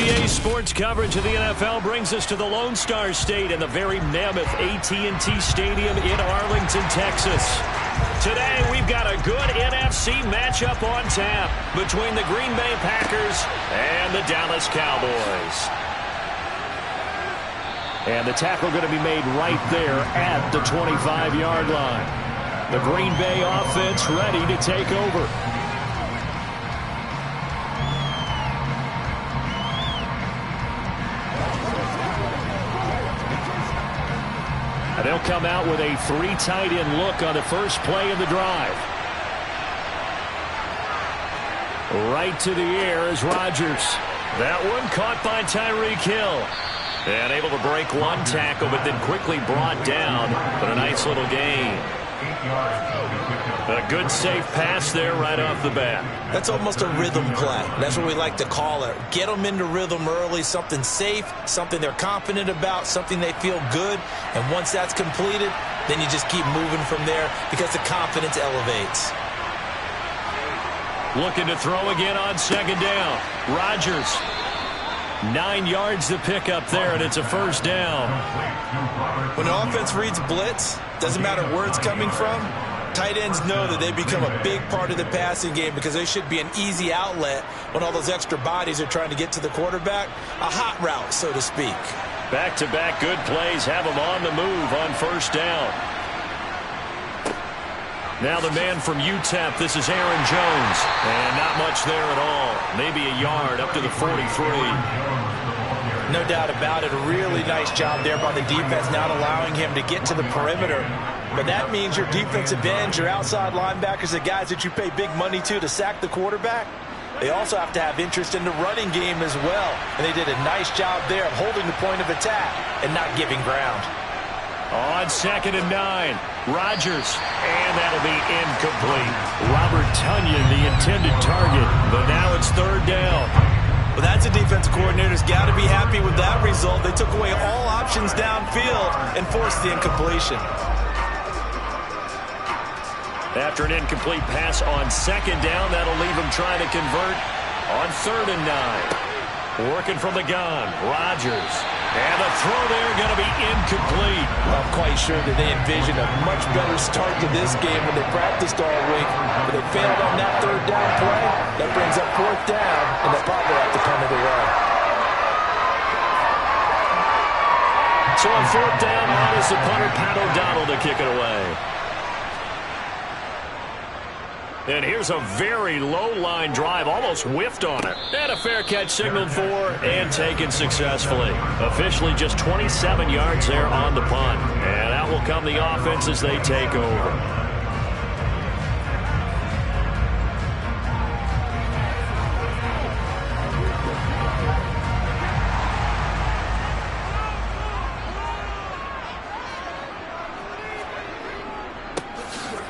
EA Sports coverage of the NFL brings us to the Lone Star State and the very mammoth AT&T Stadium in Arlington, Texas. Today, we've got a good NFC matchup on tap between the Green Bay Packers and the Dallas Cowboys. And the tackle going to be made right there at the 25-yard line. The Green Bay offense ready to take over. They'll come out with a three tight end look on the first play of the drive. Right to the air is Rodgers. That one caught by Tyreek Hill. And able to break one tackle, but then quickly brought down. But a nice little gain. A good safe pass there right off the bat. That's almost a rhythm play. That's what we like to call it. Get them into rhythm early, something safe, something they're confident about, something they feel good. And once that's completed, then you just keep moving from there because the confidence elevates. Looking to throw again on second down. Rodgers. 9 yards to pick up there, and it's a first down. When the offense reads blitz, doesn't matter where it's coming from, tight ends know that they become a big part of the passing game because they should be an easy outlet when all those extra bodies are trying to get to the quarterback. A hot route, so to speak. Back-to-back good plays have them on the move on first down. Now the man from UTEP, this is Aaron Jones. And not much there at all. Maybe a yard up to the 43. No doubt about it. A really nice job there by the defense, not allowing him to get to the perimeter. But that means your defensive ends, your outside linebackers, the guys that you pay big money to sack the quarterback, they also have to have interest in the running game as well. And they did a nice job there of holding the point of attack and not giving ground. On 2nd and 9, Rodgers, and that'll be incomplete. Robert Tonyan, the intended target, but now it's third down. Well, that's a defense coordinator's got to be happy with that result. They took away all options downfield and forced the incompletion. After an incomplete pass on second down, that'll leave him trying to convert on 3rd and 9. Working from the gun, Rodgers. And the throw there going to be incomplete. I'm quite sure that they envisioned a much better start to this game when they practiced all week. But they failed on that third down play. That brings up fourth down, and they'll probably have to punt it away. So on fourth down, now is the punter, Pat O'Donnell, to kick it away. And here's a very low-line drive, almost whiffed on it. And a fair catch signaled for and taken successfully. Officially just 27 yards there on the punt. And out will come the offense as they take over.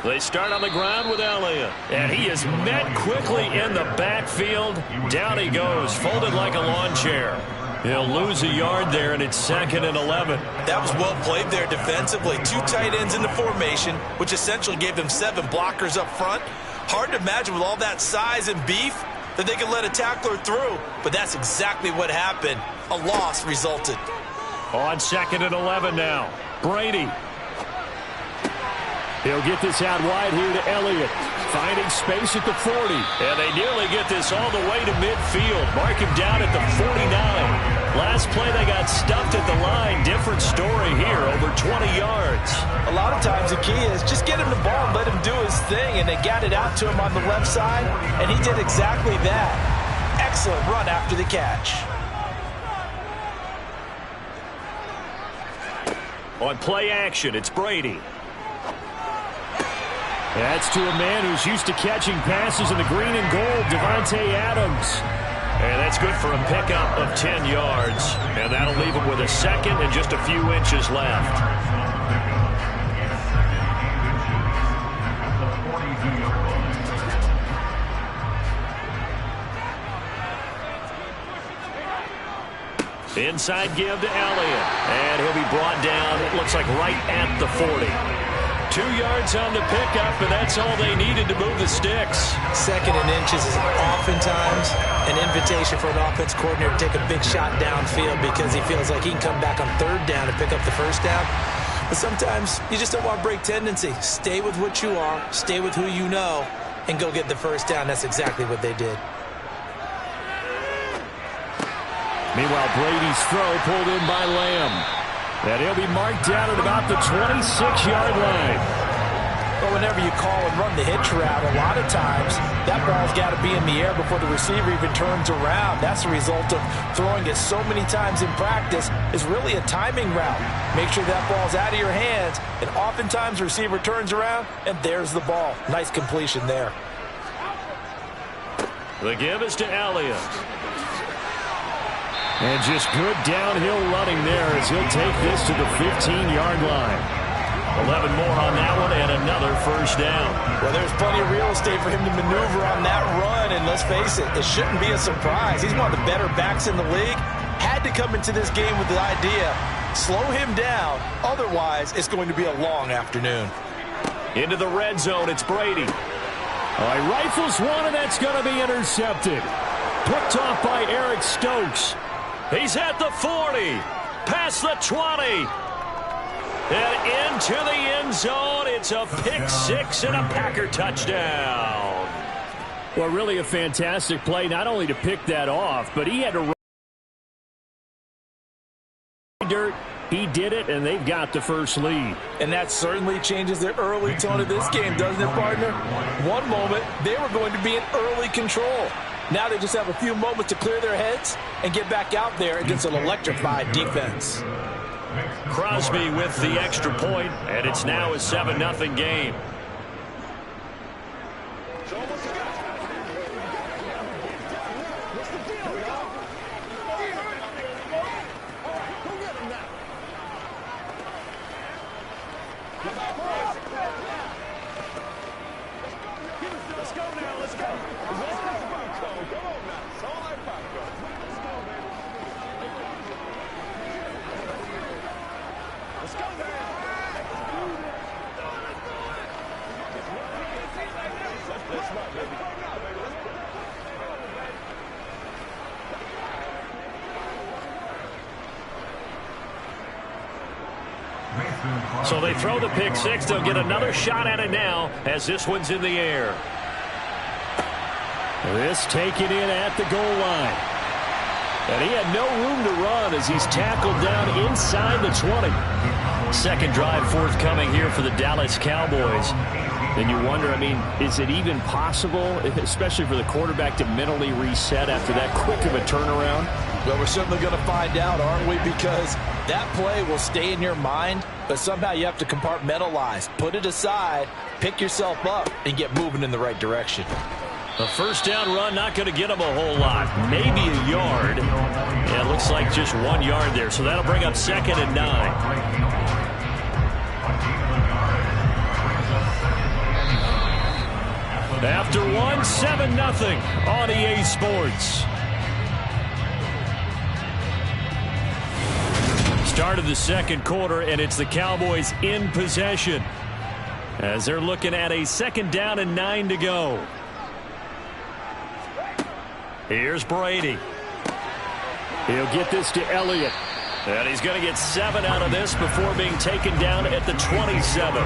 They start on the ground with Elliott. And he is met quickly in the backfield. Down he goes, folded like a lawn chair. He'll lose a yard there, and it's 2nd and 11. That was well played there defensively. 2 tight ends in the formation, which essentially gave them 7 blockers up front. Hard to imagine with all that size and beef that they could let a tackler through. But that's exactly what happened. A loss resulted. On 2nd and 11 now. Brady. He'll get this out wide here to Elliott. Finding space at the 40. And they nearly get this all the way to midfield. Mark him down at the 49. Last play they got stuffed at the line. Different story here, over 20 yards. A lot of times the key is just get him the ball and let him do his thing. And they got it out to him on the left side. And he did exactly that. Excellent run after the catch. On play action, it's Brady. That's to a man who's used to catching passes in the green and gold, Devontae Adams. And that's good for a pickup of 10 yards. And that'll leave him with a second and just a few inches left. Inside give to Elliott. And he'll be brought down, it looks like right at the 40. 2 yards on the pickup, and that's all they needed to move the sticks. 2nd and inches is oftentimes an invitation for an offense coordinator to take a big shot downfield because he feels like he can come back on 3rd down and pick up the 1st down. But sometimes you just don't want to break tendency. Stay with what you are, stay with who you know, and go get the 1st down. That's exactly what they did. Meanwhile, Brady's throw pulled in by Lamb. And he'll be marked down at about the 26-yard line. Well, whenever you call and run the hitch route, a lot of times that ball's got to be in the air before the receiver even turns around. That's the result of throwing it so many times in practice. Is really a timing route. Make sure that ball's out of your hands, and oftentimes the receiver turns around, and there's the ball. Nice completion there. The give is to Elliott. And just good downhill running there as he'll take this to the 15-yard line. 11 more on that one and another 1st down. Well, there's plenty of real estate for him to maneuver on that run, and let's face it, it shouldn't be a surprise. He's one of the better backs in the league. Had to come into this game with the idea, slow him down, otherwise it's going to be a long afternoon. Into the red zone, it's Brady. He rifles one, and that's going to be intercepted. Picked off by Eric Stokes. He's at the 40, past the 20, and into the end zone. It's a pick 6 and a Packer touchdown. Well, really a fantastic play, not only to pick that off, but he had to run dirt. He did it, and they've got the first lead. And that certainly changes the early tone of this game, doesn't it, partner? One moment, they were going to be in early control. Now they just have a few moments to clear their heads and get back out there against an electrified defense. Crosby with the extra point, and it's now a 7-0 game. So they throw the pick 6. They'll get another shot at it now as this one's in the air. This taken in at the goal line. And he had no room to run as he's tackled down inside the 20. 2nd drive forthcoming here for the Dallas Cowboys. Then you wonder, I mean, is it even possible, especially for the quarterback, to mentally reset after that quick of a turnaround? Well, we're certainly going to find out, aren't we? Because that play will stay in your mind, but somehow you have to compartmentalize. Put it aside, pick yourself up, and get moving in the right direction. A 1st down run, not going to get him a whole lot. Maybe a yard. Yeah, it looks like just 1 yard there. So that'll bring up 2nd and 9. After 1, 7-0 on EA Sports. Start of the 2nd quarter, and it's the Cowboys in possession as they're looking at a 2nd down and 9 to go. Here's Brady. He'll get this to Elliott. And he's going to get 7 out of this before being taken down at the 27.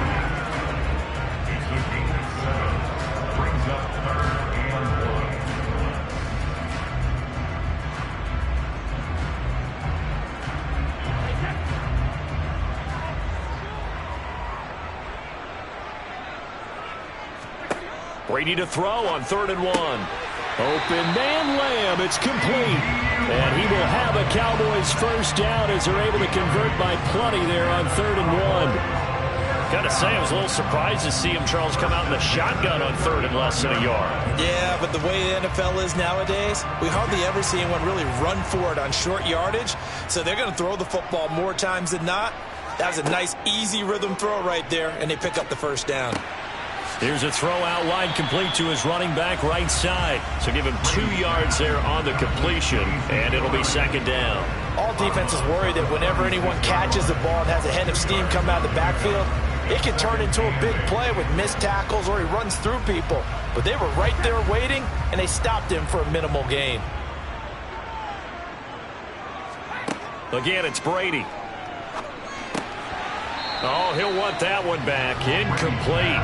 Brady to throw on 3rd and 1. Open man Lamb. It's complete. And he will have a Cowboys 1st down as they're able to convert by plenty there on 3rd and 1. Got to say, I was a little surprised to see him, Charles, come out in the shotgun on 3rd and less than a yard. Yeah, but the way the NFL is nowadays, we hardly ever see anyone really run for it on short yardage. So they're going to throw the football more times than not. That was a nice, easy rhythm throw right there, and they pick up the 1st down. Here's a throw out wide, complete to his running back right side. So give him 2 yards there on the completion, and it'll be 2nd down. All defenses worry that whenever anyone catches the ball and has a head of steam come out of the backfield, it can turn into a big play with missed tackles or he runs through people. But they were right there waiting, and they stopped him for a minimal gain. Again, it's Brady. Oh, he'll want that one back. Incomplete.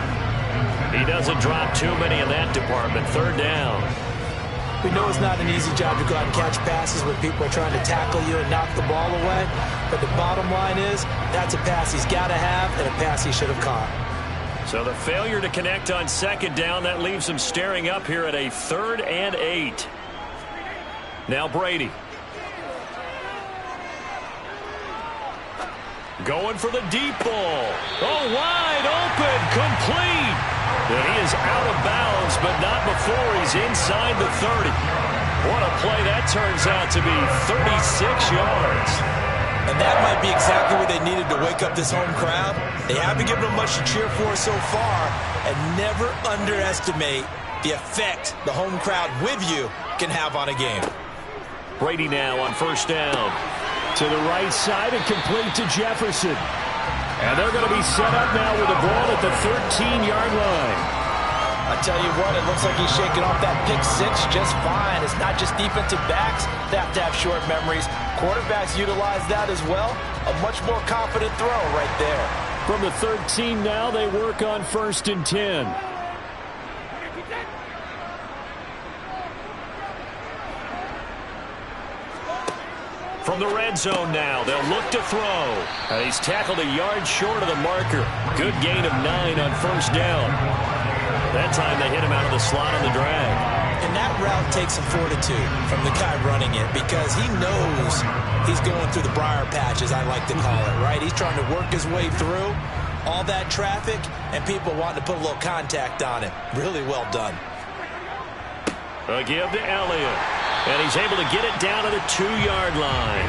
He doesn't drop too many in that department. Third down. We know it's not an easy job to go out and catch passes when people are trying to tackle you and knock the ball away. But the bottom line is, that's a pass he's got to have and a pass he should have caught. So the failure to connect on second down, that leaves him staring up here at a 3rd and 8. Now Brady. Going for the deep ball. Oh, wide open, complete. And he is out of bounds, but not before he's inside the 30. What a play that turns out to be, 36 yards. And that might be exactly what they needed to wake up this home crowd. They haven't given them much to cheer for so far, and never underestimate the effect the home crowd with you can have on a game. Brady now on first down. To the right side and complete to Jefferson. And they're going to be set up now with the ball at the 13-yard line. I tell you what, it looks like he's shaking off that pick six just fine. It's not just defensive backs that have to have short memories. Quarterbacks utilize that as well. A much more confident throw right there. From the 13 now, they work on 1st and 10. From the red zone now, they'll look to throw. And he's tackled a yard short of the marker. Good gain of 9 on first down. That time they hit him out of the slot on the drag. And that route takes some fortitude from the guy running it because he knows he's going through the briar patch, as I like to call it, right? He's trying to work his way through all that traffic and people wanting to put a little contact on it. Really well done. A give to Elliott. And he's able to get it down to the 2-yard line.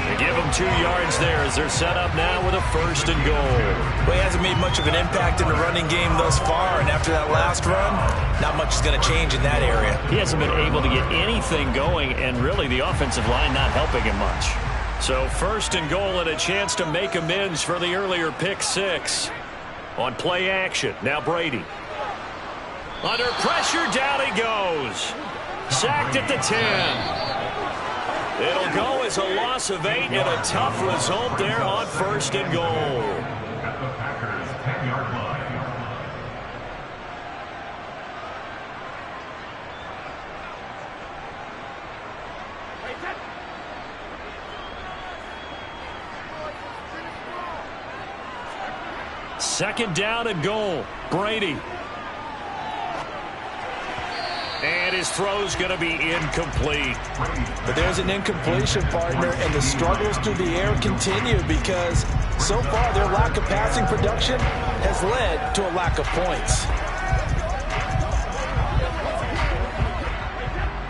They give him 2 yards there as they're set up now with a 1st and goal. Well, he hasn't made much of an impact in the running game thus far, and after that last run, not much is going to change in that area. He hasn't been able to get anything going, and really the offensive line not helping him much. So 1st and goal and a chance to make amends for the earlier pick six. On play action, now Brady. Under pressure, down he goes. Sacked at the 10. It'll go as a loss of 8 and a tough result there on 1st and goal. At the Packers' 10-yard line. Second down and goal. Brady. And his throw's going to be incomplete. But there's an incompletion, partner, and the struggles through the air continue because so far their lack of passing production has led to a lack of points.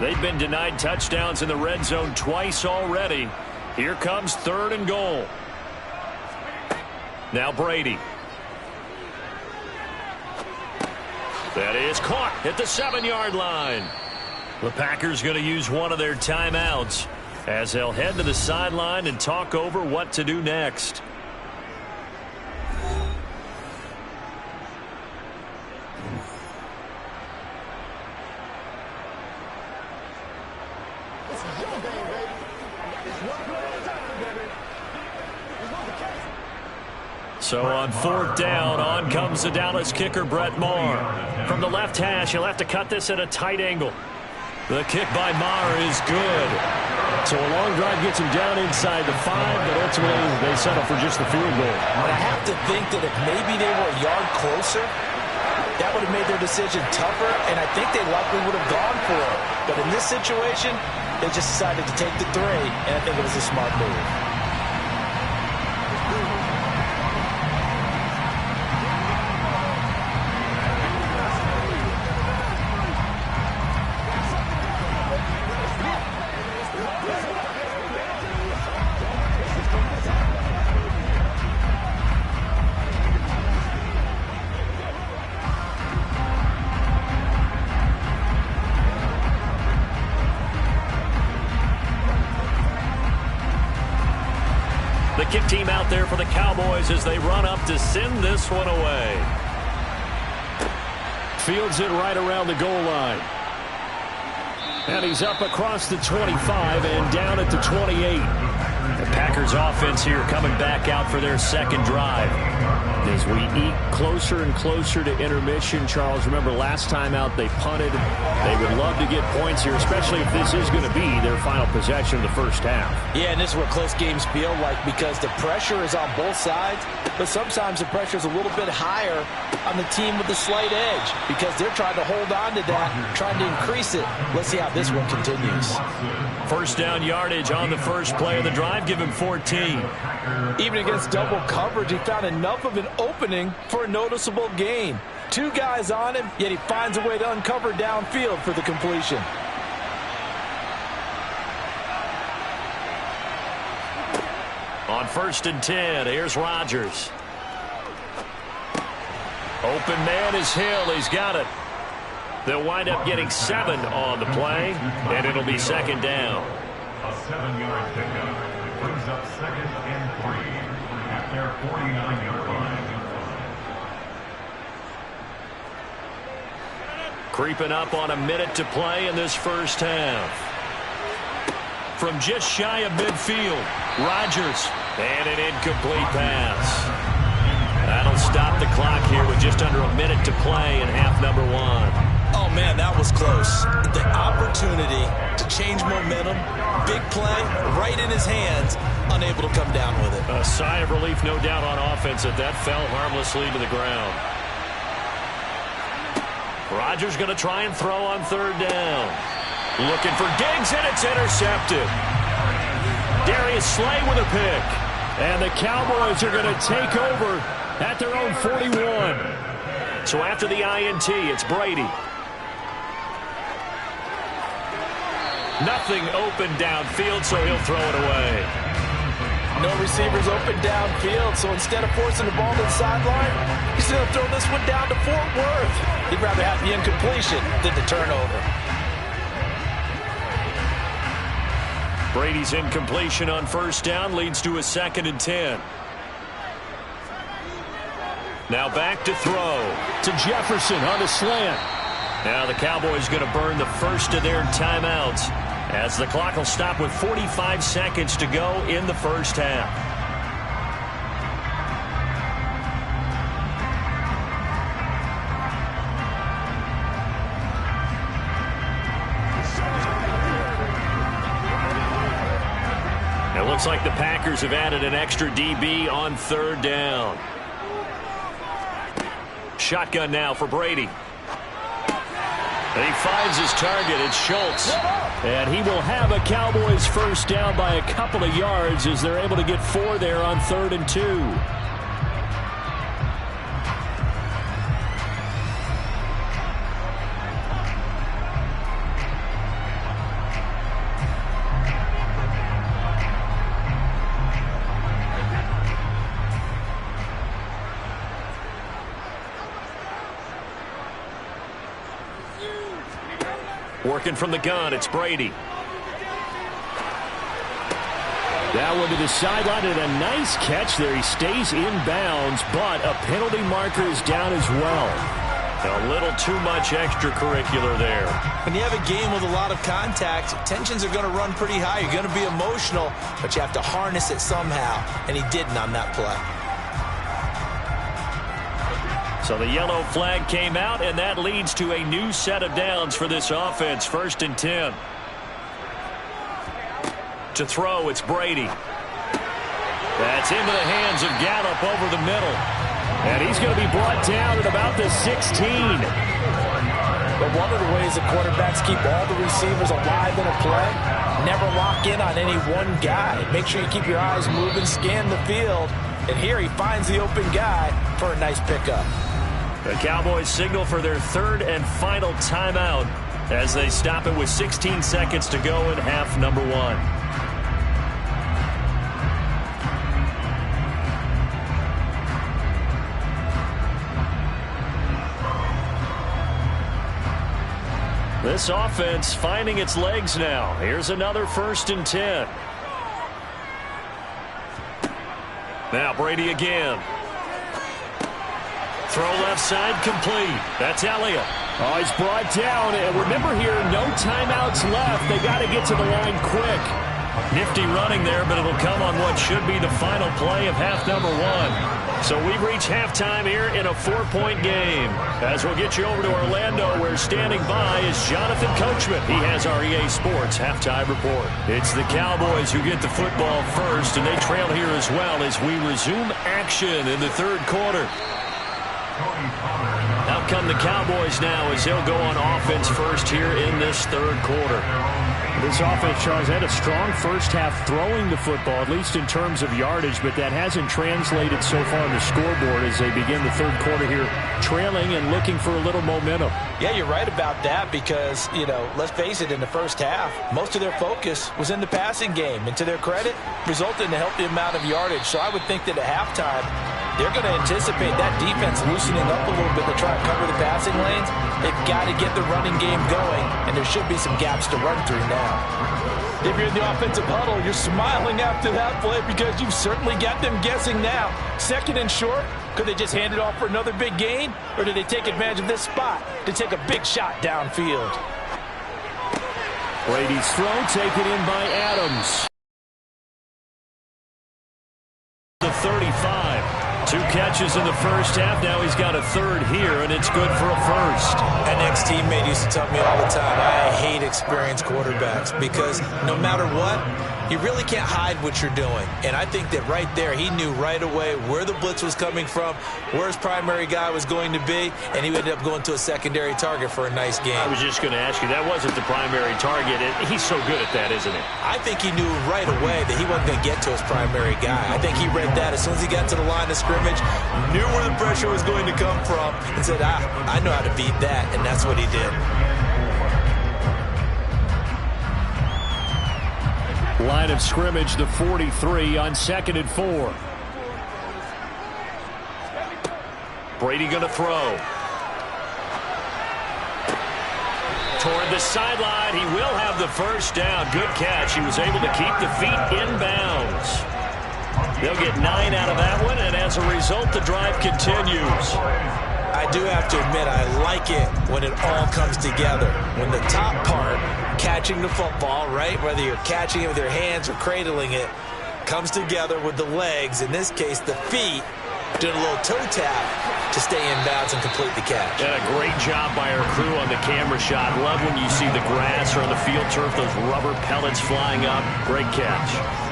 They've been denied touchdowns in the red zone twice already. Here comes 3rd and goal. Now Brady. That is caught at the 7-yard line. The Packers going to use one of their timeouts as they'll head to the sideline and talk over what to do next. So on 4th down, on comes the Dallas kicker, Brett Maher. From the left hash, he'll have to cut this at a tight angle. The kick by Maher is good. So a long drive gets him down inside the 5, but ultimately they settle for just the field goal. But I have to think that if maybe they were a yard closer, that would have made their decision tougher, and I think they likely would have gone for it. But in this situation, they just decided to take the 3, and I think it was a smart move. kick team out there for the Cowboys as they run up to send this one away. Fields it right around the goal line. And he's up across the 25 and down at the 28. The Packers offense here coming back out for their second drive. As we eat closer and closer to intermission, Charles, remember last time out they punted. They would love to get points here, especially if this is going to be their final possession of the first half. Yeah, and this is what close games feel like because the pressure is on both sides, but sometimes the pressure is a little bit higher on the team with the slight edge because they're trying to hold on to that, trying to increase it. Let's see how this one continues. First down yardage on the first play of the drive. Give him 14. Even against double coverage, he found enough of an opening for a noticeable gain. Two guys on him, yet he finds a way to uncover downfield for the completion. On 1st and 10, here's Rodgers. Open man is Hill. He's got it. They'll wind up getting 7 on the play, and it'll be second down. A 7-yard pickup. Brings up 2nd and 3 at their 49-yard line. Creeping up on a minute to play in this first half. From just shy of midfield, Rodgers, and an incomplete pass. That'll stop the clock here with just under a minute to play in half number 1. Oh, man, that was close. The opportunity to change momentum, big play, right in his hands, unable to come down with it. A sigh of relief, no doubt, on offense that fell harmlessly to the ground. Rodgers going to try and throw on 3rd down. Looking for Diggs, and it's intercepted. Darius Slay with a pick. And the Cowboys are going to take over at their own 41. So after the INT, it's Brady. Nothing open downfield, so he'll throw it away. No receivers open downfield, so instead of forcing the ball to the sideline, he's going to throw this one down to Fort Worth. He'd rather have the incompletion than the turnover. Brady's incompletion on 1st down leads to a 2nd and 10. Now back to throw. To Jefferson on the slant. Now the Cowboys going to burn the first of their timeouts as the clock will stop with 45 seconds to go in the first half. It looks like the Packers have added an extra DB on 3rd down. Shotgun now for Brady. And he finds his target. It's Schultz. And he will have a Cowboys first down by a couple of yards as they're able to get 4 there on 3rd and 2. Working from the gun, it's Brady. That one to the sideline and a nice catch there. He stays in bounds, but a penalty marker is down as well. A little too much extracurricular there. When you have a game with a lot of contact, tensions are going to run pretty high. You're going to be emotional, but you have to harness it somehow, and he didn't on that play. So the yellow flag came out, and that leads to a new set of downs for this offense. 1st and 10. To throw, it's Brady. That's into the hands of Gallup over the middle. And he's going to be brought down at about the 16. But one of the ways the quarterbacks keep all the receivers alive in a play, never lock in on any one guy. Make sure you keep your eyes moving, scan the field. And here he finds the open guy for a nice pickup. The Cowboys signal for their 3rd and final timeout as they stop it with 16 seconds to go in half number 1. This offense finding its legs now. Here's another 1st and 10. Now Brady again. Throw left side complete. That's Elliott. Oh, he's brought down. And remember here, no timeouts left. They got to get to the line quick. Nifty running there, but it'll come on what should be the final play of half number 1. So we've reached halftime here in a 4-point game. As we'll get you over to Orlando, where standing by is Jonathan Coachman. He has our EA Sports halftime report. It's the Cowboys who get the football first, and they trail here as well as we resume action in the third quarter. Out come the Cowboys now as they'll go on offense first here in this third quarter. This offense, Charles, had a strong first half throwing the football, at least in terms of yardage, but that hasn't translated so far on the scoreboard as they begin the third quarter here, trailing and looking for a little momentum. Yeah, you're right about that because, let's face it, in the first half, most of their focus was in the passing game. And to their credit, resulted in a healthy amount of yardage. So I would think that at halftime, they're going to anticipate that defense loosening up a little bit to try and cover the passing lanes. They've got to get the running game going, and there should be some gaps to run through now. If you're in the offensive huddle, you're smiling after that play because you've certainly got them guessing now. Second and short, could they just hand it off for another big gain? Or did they take advantage of this spot to take a big shot downfield? Brady's throw taken in by Adams. The 35. 2 catches in the first half. Now he's got a third here, and it's good for a first. An ex-teammate used to tell me all the time, I hate experienced quarterbacks because no matter what, you really can't hide what you're doing. And I think that right there, he knew right away where the blitz was coming from, where his primary guy was going to be, and he ended up going to a secondary target for a nice game. I was just going to ask you, that wasn't the primary target. He's so good at that, isn't he? I think he knew right away that he wasn't going to get to his primary guy. I think he read that as soon as he got to the line of scrimmage, knew where the pressure was going to come from, and said, I know how to beat that, and that's what he did. Line of scrimmage, the 43 on 2nd and 4. Brady going to throw. Toward the sideline, he will have the first down. Good catch. He was able to keep the feet in bounds. They'll get 9 out of that one, and as a result, the drive continues. I do have to admit, I like it when it all comes together. When the top part, catching the football, right, whether you're catching it with your hands or cradling it, comes together with the legs, in this case the feet, doing a little toe tap to stay in bounds and complete the catch. And a great job by our crew on the camera shot. Love when you see the grass or on the field turf, those rubber pellets flying up. Great catch.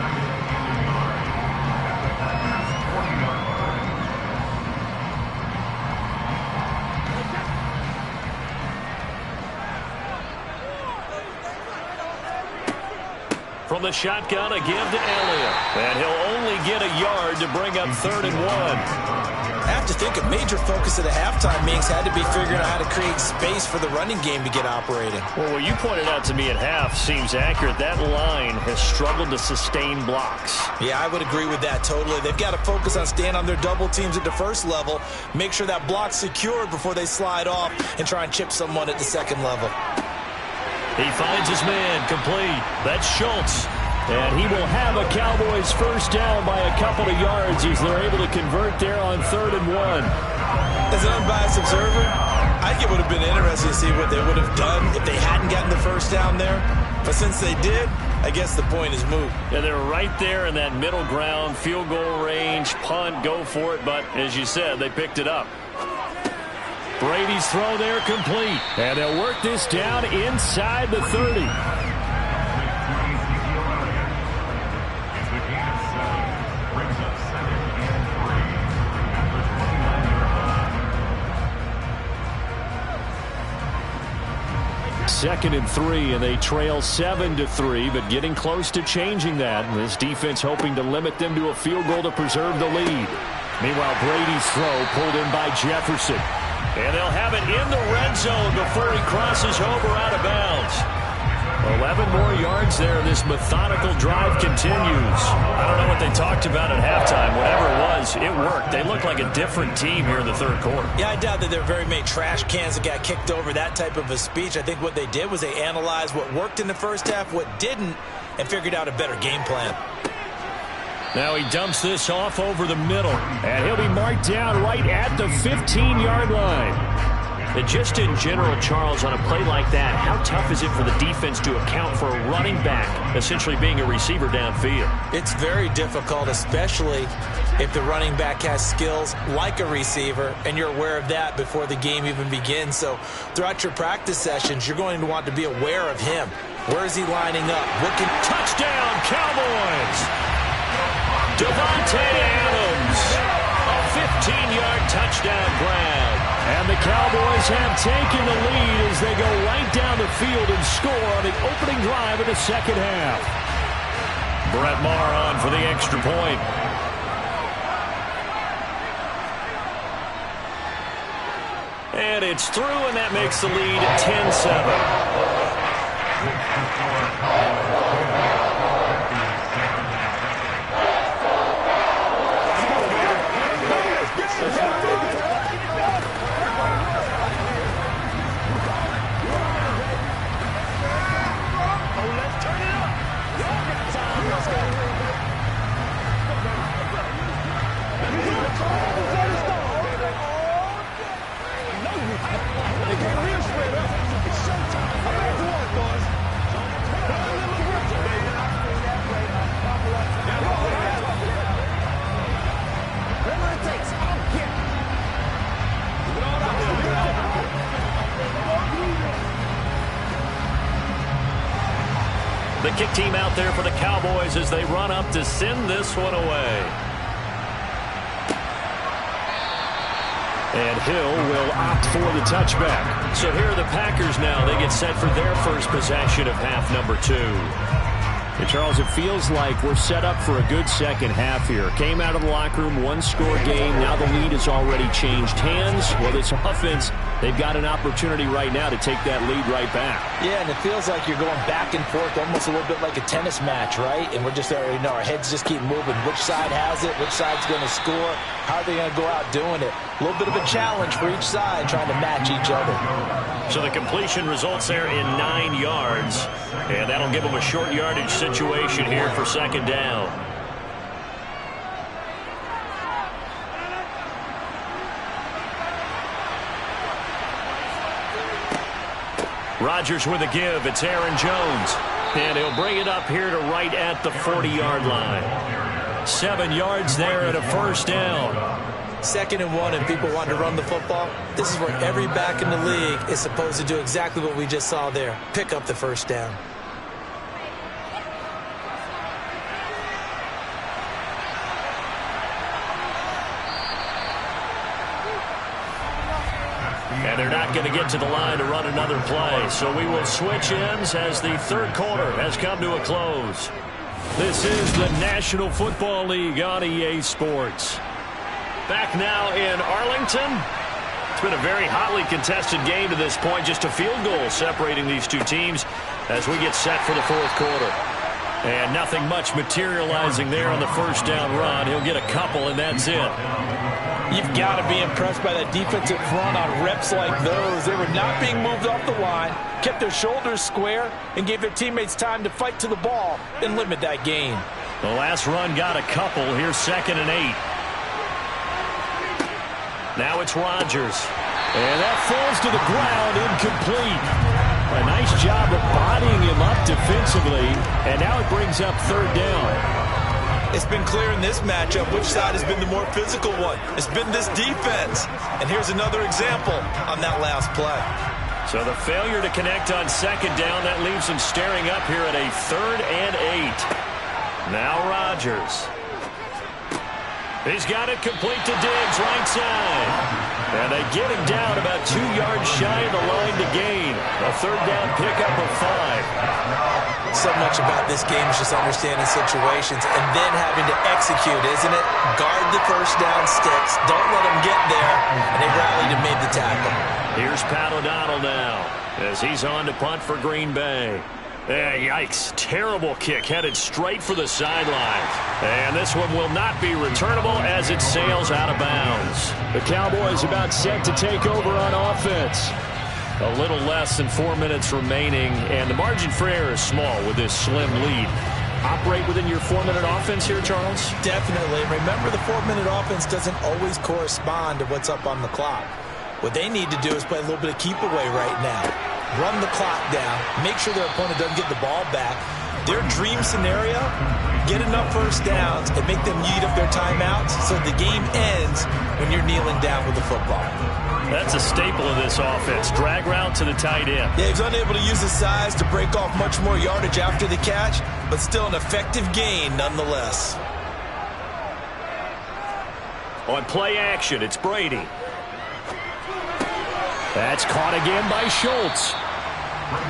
From the shotgun, a give to Elliott. And he'll only get a yard to bring up 3rd and 1. I have to think a major focus of the halftime meetings had to be figuring out how to create space for the running game to get operating. Well, what you pointed out to me at half seems accurate. That line has struggled to sustain blocks. Yeah, I would agree with that totally. They've got to focus on staying on their double teams at the first level, make sure that block's secured before they slide off and try and chip someone at the second level. He finds his man complete. That's Schultz. And he will have a Cowboys first down by a couple of yards as they're able to convert there on 3rd and 1. As an unbiased observer, I think it would have been interesting to see what they would have done if they hadn't gotten the first down there. But since they did, I guess the point is moot. Yeah, they're right there in that middle ground, field goal range, punt, go for it. But as you said, they picked it up. Brady's throw there complete. And they'll work this down inside the 30. Second and 3, and they trail 7-3, but getting close to changing that. And this defense hoping to limit them to a field goal to preserve the lead. Meanwhile, Brady's throw pulled in by Jefferson. And they'll have it in the red zone before he crosses over out of bounds. 11 more yards there. This methodical drive continues. I don't know what they talked about at halftime. Whatever it was, it worked. They look like a different team here in the third quarter. Yeah, I doubt that there are very many trash cans that got kicked over, that type of a speech. I think what they did was they analyzed what worked in the first half, what didn't, and figured out a better game plan. Now he dumps this off over the middle. And he'll be marked down right at the 15-yard line. And just in general, Charles, on a play like that, how tough is it for the defense to account for a running back essentially being a receiver downfield? It's very difficult, especially if the running back has skills like a receiver, and you're aware of that before the game even begins. So throughout your practice sessions, you're going to want to be aware of him. Where is he lining up? Touchdown, Cowboys! Devontae Adams, a 15-yard touchdown grab. And the Cowboys have taken the lead as they go right down the field and score on the opening drive of the second half. Brett Maher on for the extra point. And it's through, and that makes the lead 10-7. The kick team out there for the Cowboys as they run up to send this one away. And Hill will opt for the touchback. So here are the Packers now. They get set for their first possession of half number 2. And Charles, it feels like we're set up for a good second half here. Came out of the locker room, one-score game. Now the lead has already changed hands. Well, this offense, they've got an opportunity right now to take that lead right back. Yeah, and it feels like you're going back and forth, almost a little bit like a tennis match, right? And we're just already know our heads just keep moving. Which side has it? Which side's going to score? How are they going to go out doing it? A little bit of a challenge for each side, trying to match each other. So the completion results there in 9 yards, and that'll give them a short yardage situation here for second down. Rodgers with a give. It's Aaron Jones. And he'll bring it up here to right at the 40-yard line. 7 yards there and a first down. 2nd and 1 and people want to run the football. This is where every back in the league is supposed to do exactly what we just saw there. Pick up the first down. And they're not going to get to the line to run another play. So we will switch ends as the third quarter has come to a close. This is the National Football League on EA Sports. Back now in Arlington. It's been a very hotly contested game to this point. Just a field goal separating these two teams as we get set for the fourth quarter. And nothing much materializing there on the first down run. He'll get a couple, and that's it. You've got to be impressed by that defensive front on reps like those. They were not being moved off the line, kept their shoulders square, and gave their teammates time to fight to the ball and limit that gain. The last run got a couple. Here's 2nd and 8. Now it's Rodgers. And that falls to the ground, incomplete. A nice job of bodying him up defensively, and now it brings up third down. It's been clear in this matchup which side has been the more physical one. It's been this defense. And here's another example on that last play. So the failure to connect on second down, that leaves them staring up here at a 3rd and 8. Now Rodgers. He's got it complete to Diggs, right side. And they get him down about 2 yards shy of the line to gain. A third down pickup of 5. So much about this game is just understanding situations and then having to execute, isn't it? Guard the first down sticks. Don't let them get there. And they rallied and made the tackle. Here's Pat O'Donnell now as he's on to punt for Green Bay. Yikes. Terrible kick headed straight for the sideline. And this one will not be returnable as it sails out of bounds. The Cowboys about set to take over on offense. A little less than 4 minutes remaining, and the margin for error is small with this slim lead. operate within your 4-minute offense here, Charles? Definitely. Remember, the 4-minute offense doesn't always correspond to what's up on the clock. What they need to do is play a little bit of keep away right now. Run the clock down. Make sure their opponent doesn't get the ball back. Their dream scenario, get enough first downs and make them eat up their timeouts so the game ends when you're kneeling down with the football. That's a staple of this offense. Drag route to the tight end. Yeah, he's unable to use his size to break off much more yardage after the catch, but still an effective gain nonetheless. On play action, it's Brady. That's caught again by Schultz.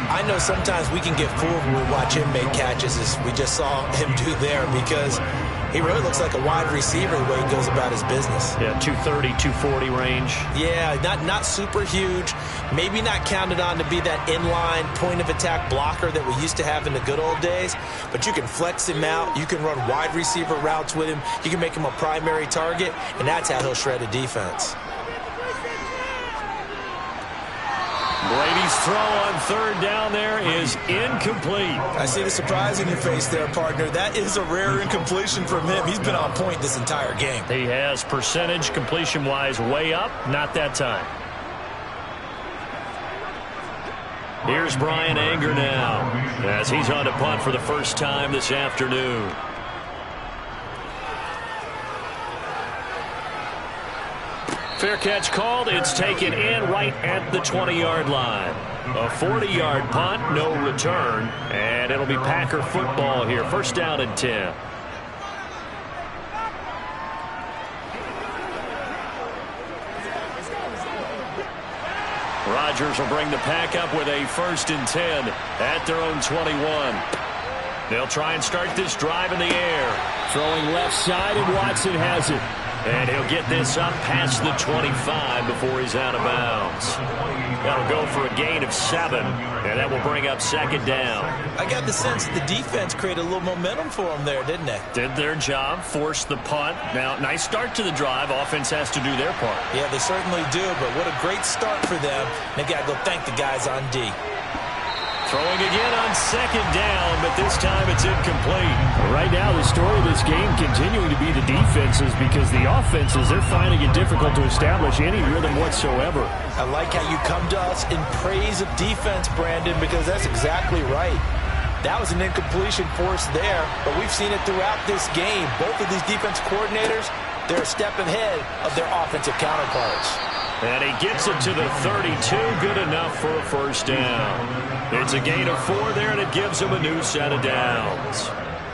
I know sometimes we can get fooled when we watch him make catches, as we just saw him do there, because he really looks like a wide receiver the way he goes about his business. Yeah, 230, 240 range. Yeah, not super huge. Maybe not counted on to be that inline point-of-attack blocker that we used to have in the good old days, but you can flex him out. You can run wide receiver routes with him. You can make him a primary target, and that's how he'll shred a defense. Brady's throw on third down there is incomplete. I see the surprise in your face there, partner. That is a rare incompletion from him. He's been on point this entire game. He has percentage completion-wise way up. Not that time. Here's Brian Anger now as he's on to punt for the first time this afternoon. Fair catch called. It's taken in right at the 20-yard line. A 40-yard punt, no return, and it'll be Packer football here. First down and 10. Rodgers will bring the Pack up with a 1st and 10 at their own 21. They'll try and start this drive in the air. Throwing left side, and Watson has it. And he'll get this up past the 25 before he's out of bounds. That'll go for a gain of 7, and that will bring up 2nd down. I got the sense that the defense created a little momentum for them there, didn't they? Did their job, forced the punt. Now, nice start to the drive. Offense has to do their part. Yeah, they certainly do, but what a great start for them. They got to go thank the guys on D. Throwing again on 2nd down, but this time it's incomplete. Right now, the story of this game continuing to be the defenses, because the offenses, they're finding it difficult to establish any rhythm whatsoever. I like how you come to us in praise of defense, Brandon, because that's exactly right. That was an incompletion forced there, but we've seen it throughout this game. Both of these defense coordinators, they're a step ahead of their offensive counterparts. And he gets it to the 32, good enough for a 1st down. It's a gain of 4 there, and it gives him a new set of downs.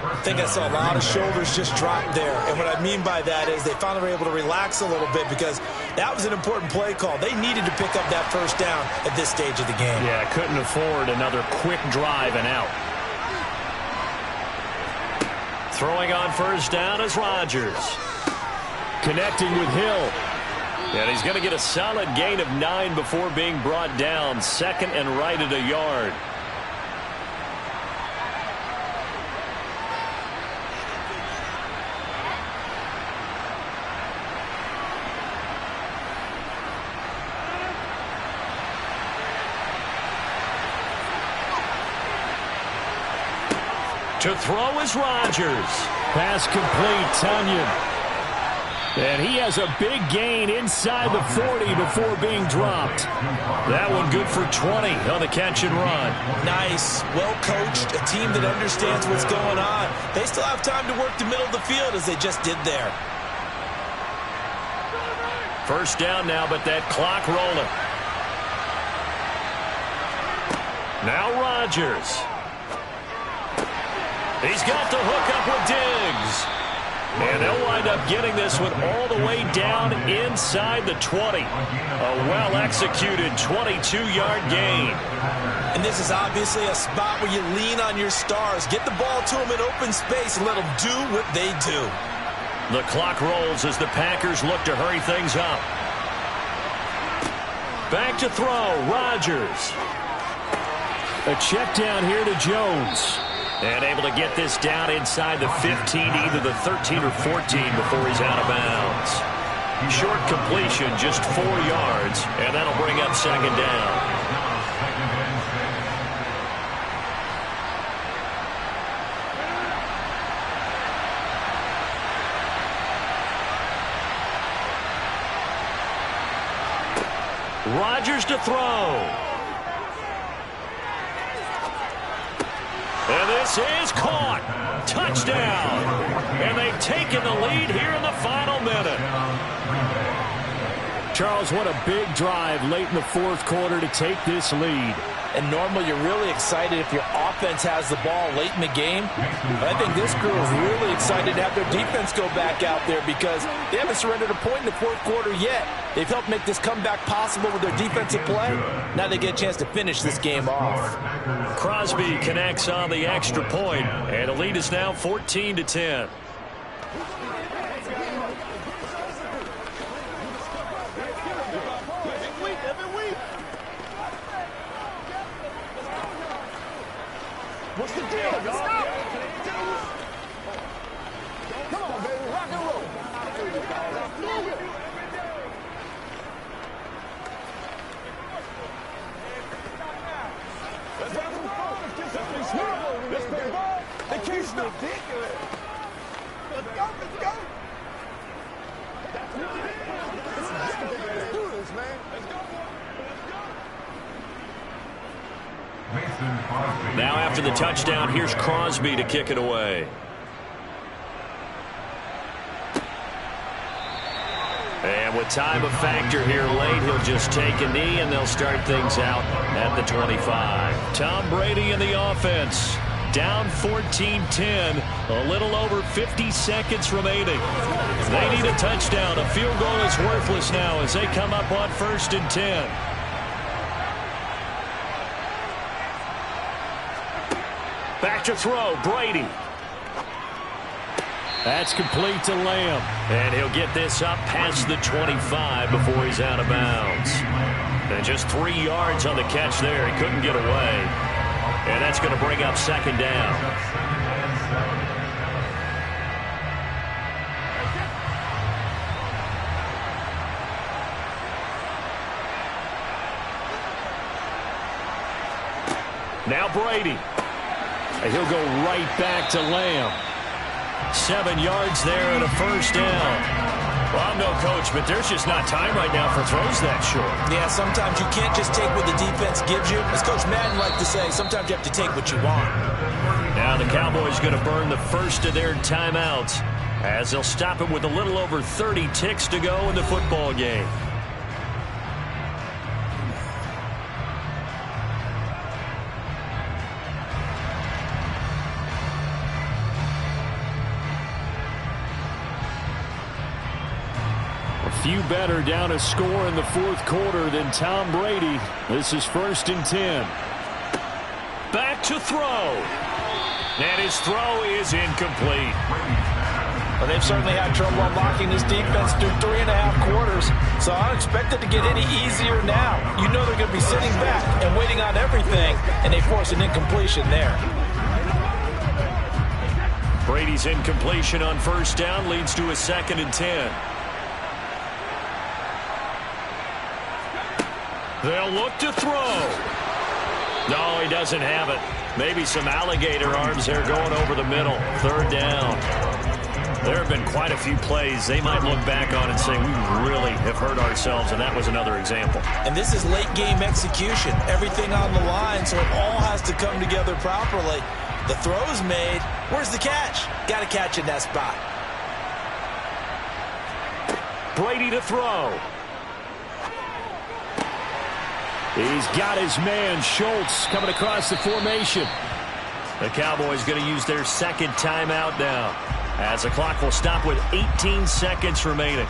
I think I saw a lot of shoulders just drop there, and what I mean by that is they finally were able to relax a little bit, because that was an important play call. They needed to pick up that 1st down at this stage of the game. Yeah, couldn't afford another quick drive and out. Throwing on 1st down is Rodgers. Connecting with Hill. And he's going to get a solid gain of 9 before being brought down. 2nd and right at a yard. To throw is Rodgers. Pass complete, Tunyon. And he has a big gain inside the 40 before being dropped. That one good for 20 on the catch and run. Nice. Well coached. A team that understands what's going on. They still have time to work the middle of the field as they just did there. 1st down now, but that clock rolling. Now Rodgers. He's got the hook up with Diggs. And they'll wind up getting this one all the way down inside the 20. A well-executed 22-yard gain. And this is obviously a spot where you lean on your stars. Get the ball to them in open space and let them do what they do. The clock rolls as the Packers look to hurry things up. Back to throw, Rodgers. A check down here to Jones. And able to get this down inside the 15, either the 13 or 14 before he's out of bounds. Short completion, just 4 yards, and that'll bring up 2nd down. Rodgers to throw. And this is caught. Touchdown. And they've taken the lead here in the final minute. Charles, what a big drive late in the fourth quarter to take this lead. And normally you're really excited if your offense has the ball late in the game. But I think this crew is really excited to have their defense go back out there because they haven't surrendered a point in the fourth quarter yet. They've helped make this comeback possible with their defensive play. Now they get a chance to finish this game off. Crosby connects on the extra point, and the lead is now 14-10. What's the deal, y'all? Come on, baby. Rock and roll. Let's have some fun. Let's be smart over this big ball. They can't stop. Ridiculous. Let's go. Let's go. Let's do this, man. Let's go. Now after the touchdown, here's Crosby to kick it away. And with time a factor here late, he'll just take a knee and they'll start things out at the 25. Tom Brady in the offense. Down 14-10, a little over 50 seconds remaining. They need a touchdown. A field goal is worthless now as they come up on 1st and 10. Back to throw, Brady. That's complete to Lamb. And he'll get this up past the 25 before he's out of bounds. And just 3 yards on the catch there. He couldn't get away. And that's going to bring up 2nd down. Now Brady. He'll go right back to Lamb. 7 yards there and a 1st down. Well, I'm no coach, but there's just not time right now for throws that short. Yeah, sometimes you can't just take what the defense gives you. As Coach Madden liked to say, sometimes you have to take what you want. Now the Cowboys going to burn the first of their timeouts as they'll stop it with a little over 30 ticks to go in the football game. Few better down a score in the fourth quarter than Tom Brady. This is 1st and 10. Back to throw. And his throw is incomplete. Well, they've certainly had trouble unlocking this defense through 3.5 quarters, so I don't expect it to get any easier now. You know they're going to be sitting back and waiting on everything, and they force an incompletion there. Brady's incompletion on 1st down leads to a 2nd and 10. They'll look to throw. No, he doesn't have it. Maybe some alligator arms there going over the middle. 3rd down. There have been quite a few plays they might look back on and say, we really have hurt ourselves, and that was another example. And this is late game execution. Everything on the line, so it all has to come together properly. The throw's made. Where's the catch? Got to catch in that spot. Brady to throw. He's got his man, Schultz, coming across the formation. The Cowboys going to use their 2nd timeout now, as the clock will stop with 18 seconds remaining.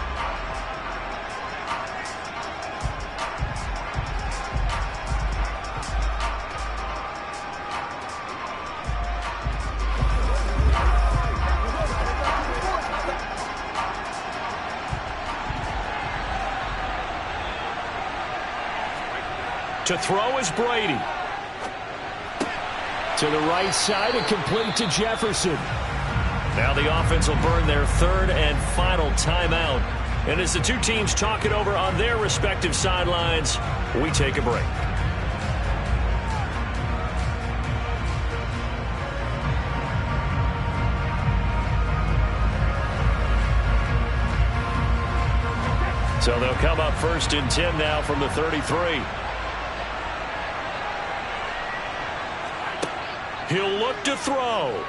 To throw is Brady. To the right side and complete to Jefferson. Now the offense will burn their 3rd and final timeout. And as the two teams talk it over on their respective sidelines, we take a break. So they'll come up 1st and 10 now from the 33. He'll look to throw.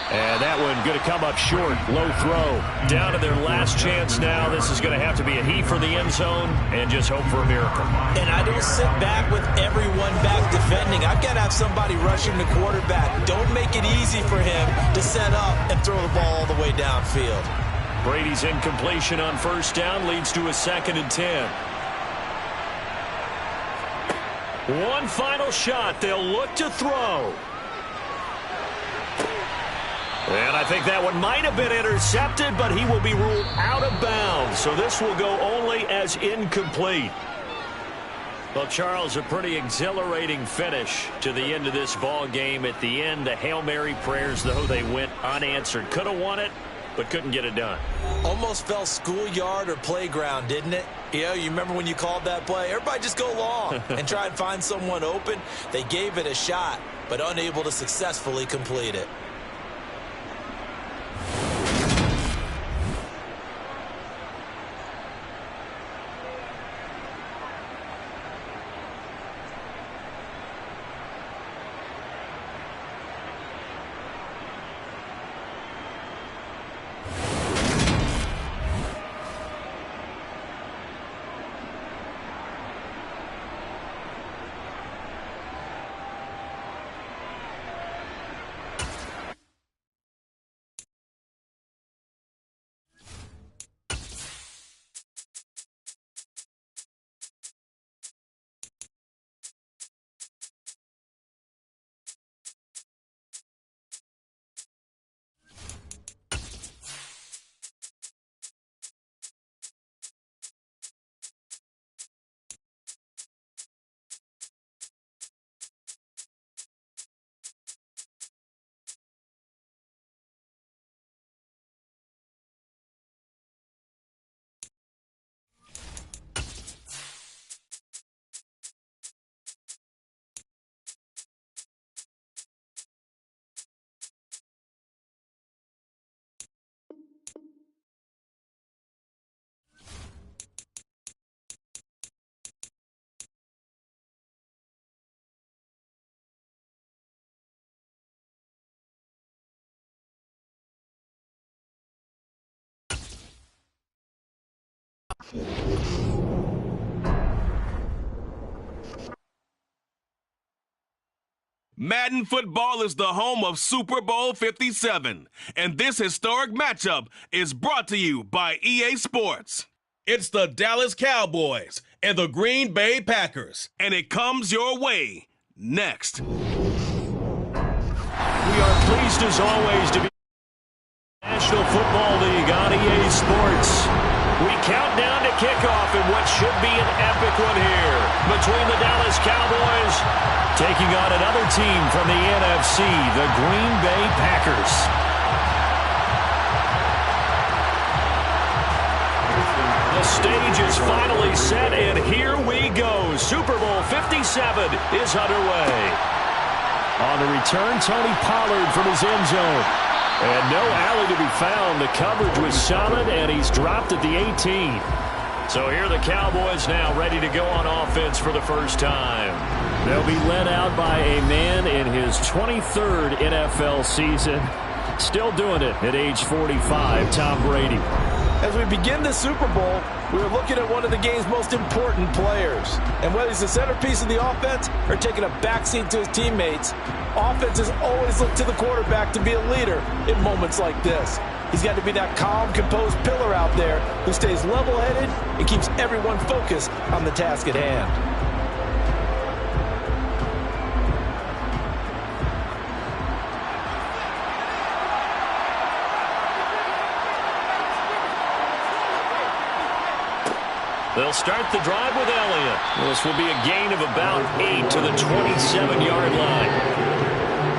And that one going to come up short. Low throw. Down to their last chance now. This is going to have to be a heave for the end zone and just hope for a miracle. And I don't sit back with everyone back defending. I've got to have somebody rushing the quarterback. Don't make it easy for him to set up and throw the ball all the way downfield. Brady's incompletion on 1st down leads to a 2nd and 10. One final shot. They'll look to throw. And I think that one might have been intercepted, but he will be ruled out of bounds. So this will go only as incomplete. Well, Charles, a pretty exhilarating finish to the end of this ball game. At the end, the Hail Mary prayers, though, they went unanswered. Could have won it, but couldn't get it done. Almost felt schoolyard or playground, didn't it? You remember when you called that play? Everybody just go long and try and find someone open. They gave it a shot, but unable to successfully complete it. Madden Football is the home of Super Bowl 57, and this historic matchup is brought to you by EA Sports. It's the Dallas Cowboys and the Green Bay Packers, and it comes your way next. We are pleased as always to be National Football League on EA Sports. We count down to kickoff in what should be an epic one here between the Dallas Cowboys taking on another team from the NFC, the Green Bay Packers. The stage is finally set, and here we go. Super Bowl 57 is underway. On the return, Tony Pollard from his end zone. And no alley to be found. The coverage was solid, and he's dropped at the 18. So here are the Cowboys now ready to go on offense for the first time. They'll be led out by a man in his 23rd NFL season. Still doing it at age 45, Tom Brady. As we begin the Super Bowl, we're looking at one of the game's most important players. And whether he's the centerpiece of the offense or taking a backseat to his teammates, offenses always look to the quarterback to be a leader in moments like this. He's got to be that calm, composed pillar out there who stays level-headed and keeps everyone focused on the task at hand. They'll start the drive with Elliott. This will be a gain of about 8 to the 27-yard line.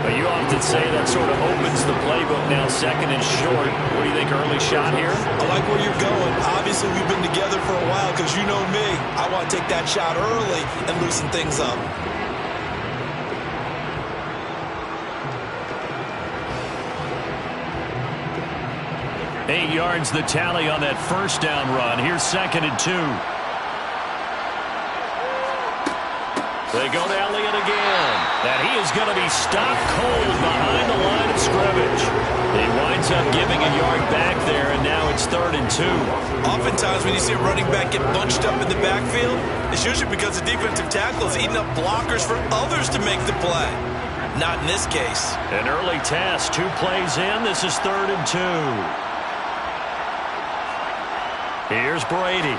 But you often say that sort of opens the playbook now, second and short. What do you think, early shot here? I like where you're going. Obviously, we've been together for a while because you know me. I want to take that shot early and loosen things up. 8 yards the tally on that first down run. Here's 2nd and 2. They go to Elliott again. And he is going to be stopped cold behind the line of scrimmage. He winds up giving a yard back there, and now it's 3rd and 2. Oftentimes when you see a running back get bunched up in the backfield, it's usually because the defensive tackle is eating up blockers for others to make the play. Not in this case. An early test. 2 plays in. This is 3rd and 2. Here's Brady.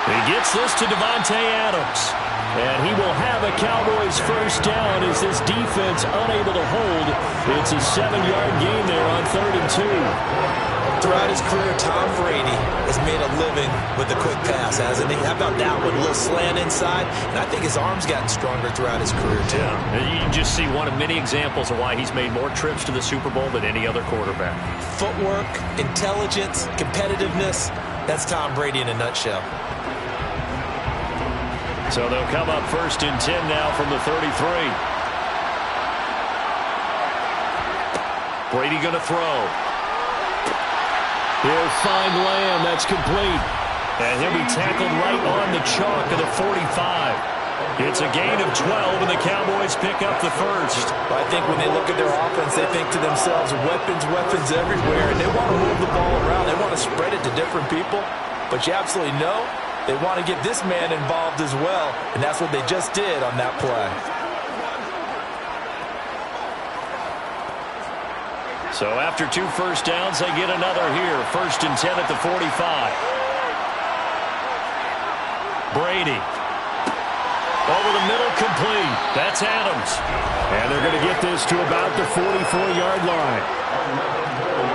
He gets this to Davante Adams. And he will have a Cowboys first down as this defense unable to hold. It's a 7-yard gain there on 3rd and 2. Throughout his career, Tom Brady has made a living with the quick pass, hasn't he? How about that one? A little slant inside, and I think his arm's gotten stronger throughout his career, too. Yeah, you can just see one of many examples of why he's made more trips to the Super Bowl than any other quarterback. Footwork, intelligence, competitiveness, that's Tom Brady in a nutshell. So they'll come up 1st and 10 now from the 33. Brady going to throw. He'll find Lamb. That's complete. And he'll be tackled right on the chalk of the 45. It's a gain of 12, and the Cowboys pick up the first. I think when they look at their offense, they think to themselves, weapons everywhere, and they want to move the ball around. They want to spread it to different people, but you absolutely know they want to get this man involved as well, and that's what they just did on that play. So after 2 first downs, they get another here. 1st and 10 at the 45. Brady. Over the middle, complete. That's Adams. And they're going to get this to about the 44-yard line.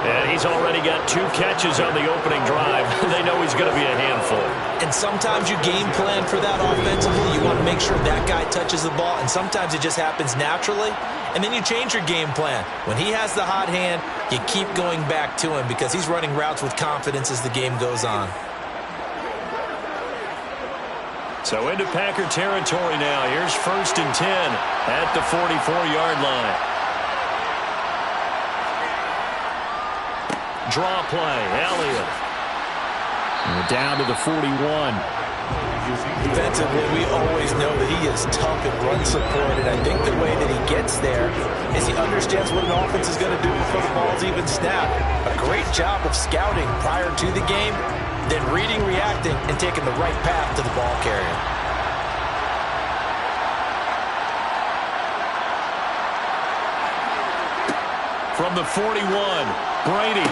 And he's already got 2 catches on the opening drive. They know he's going to be a handful. And sometimes you game plan for that offensively. You want to make sure that guy touches the ball, and sometimes it just happens naturally. And then you change your game plan. When he has the hot hand, you keep going back to him because he's running routes with confidence as the game goes on. So into Packer territory now. Here's 1st and 10 at the 44-yard line. Draw play, Elliott. And down to the 41. Defensively, we always know that he is tough and run support, and I think the way that he gets there is he understands what an offense is going to do before the ball's even snapped. A great job of scouting prior to the game, then reading, reacting, and taking the right path to the ball carrier. From the 41, Brady.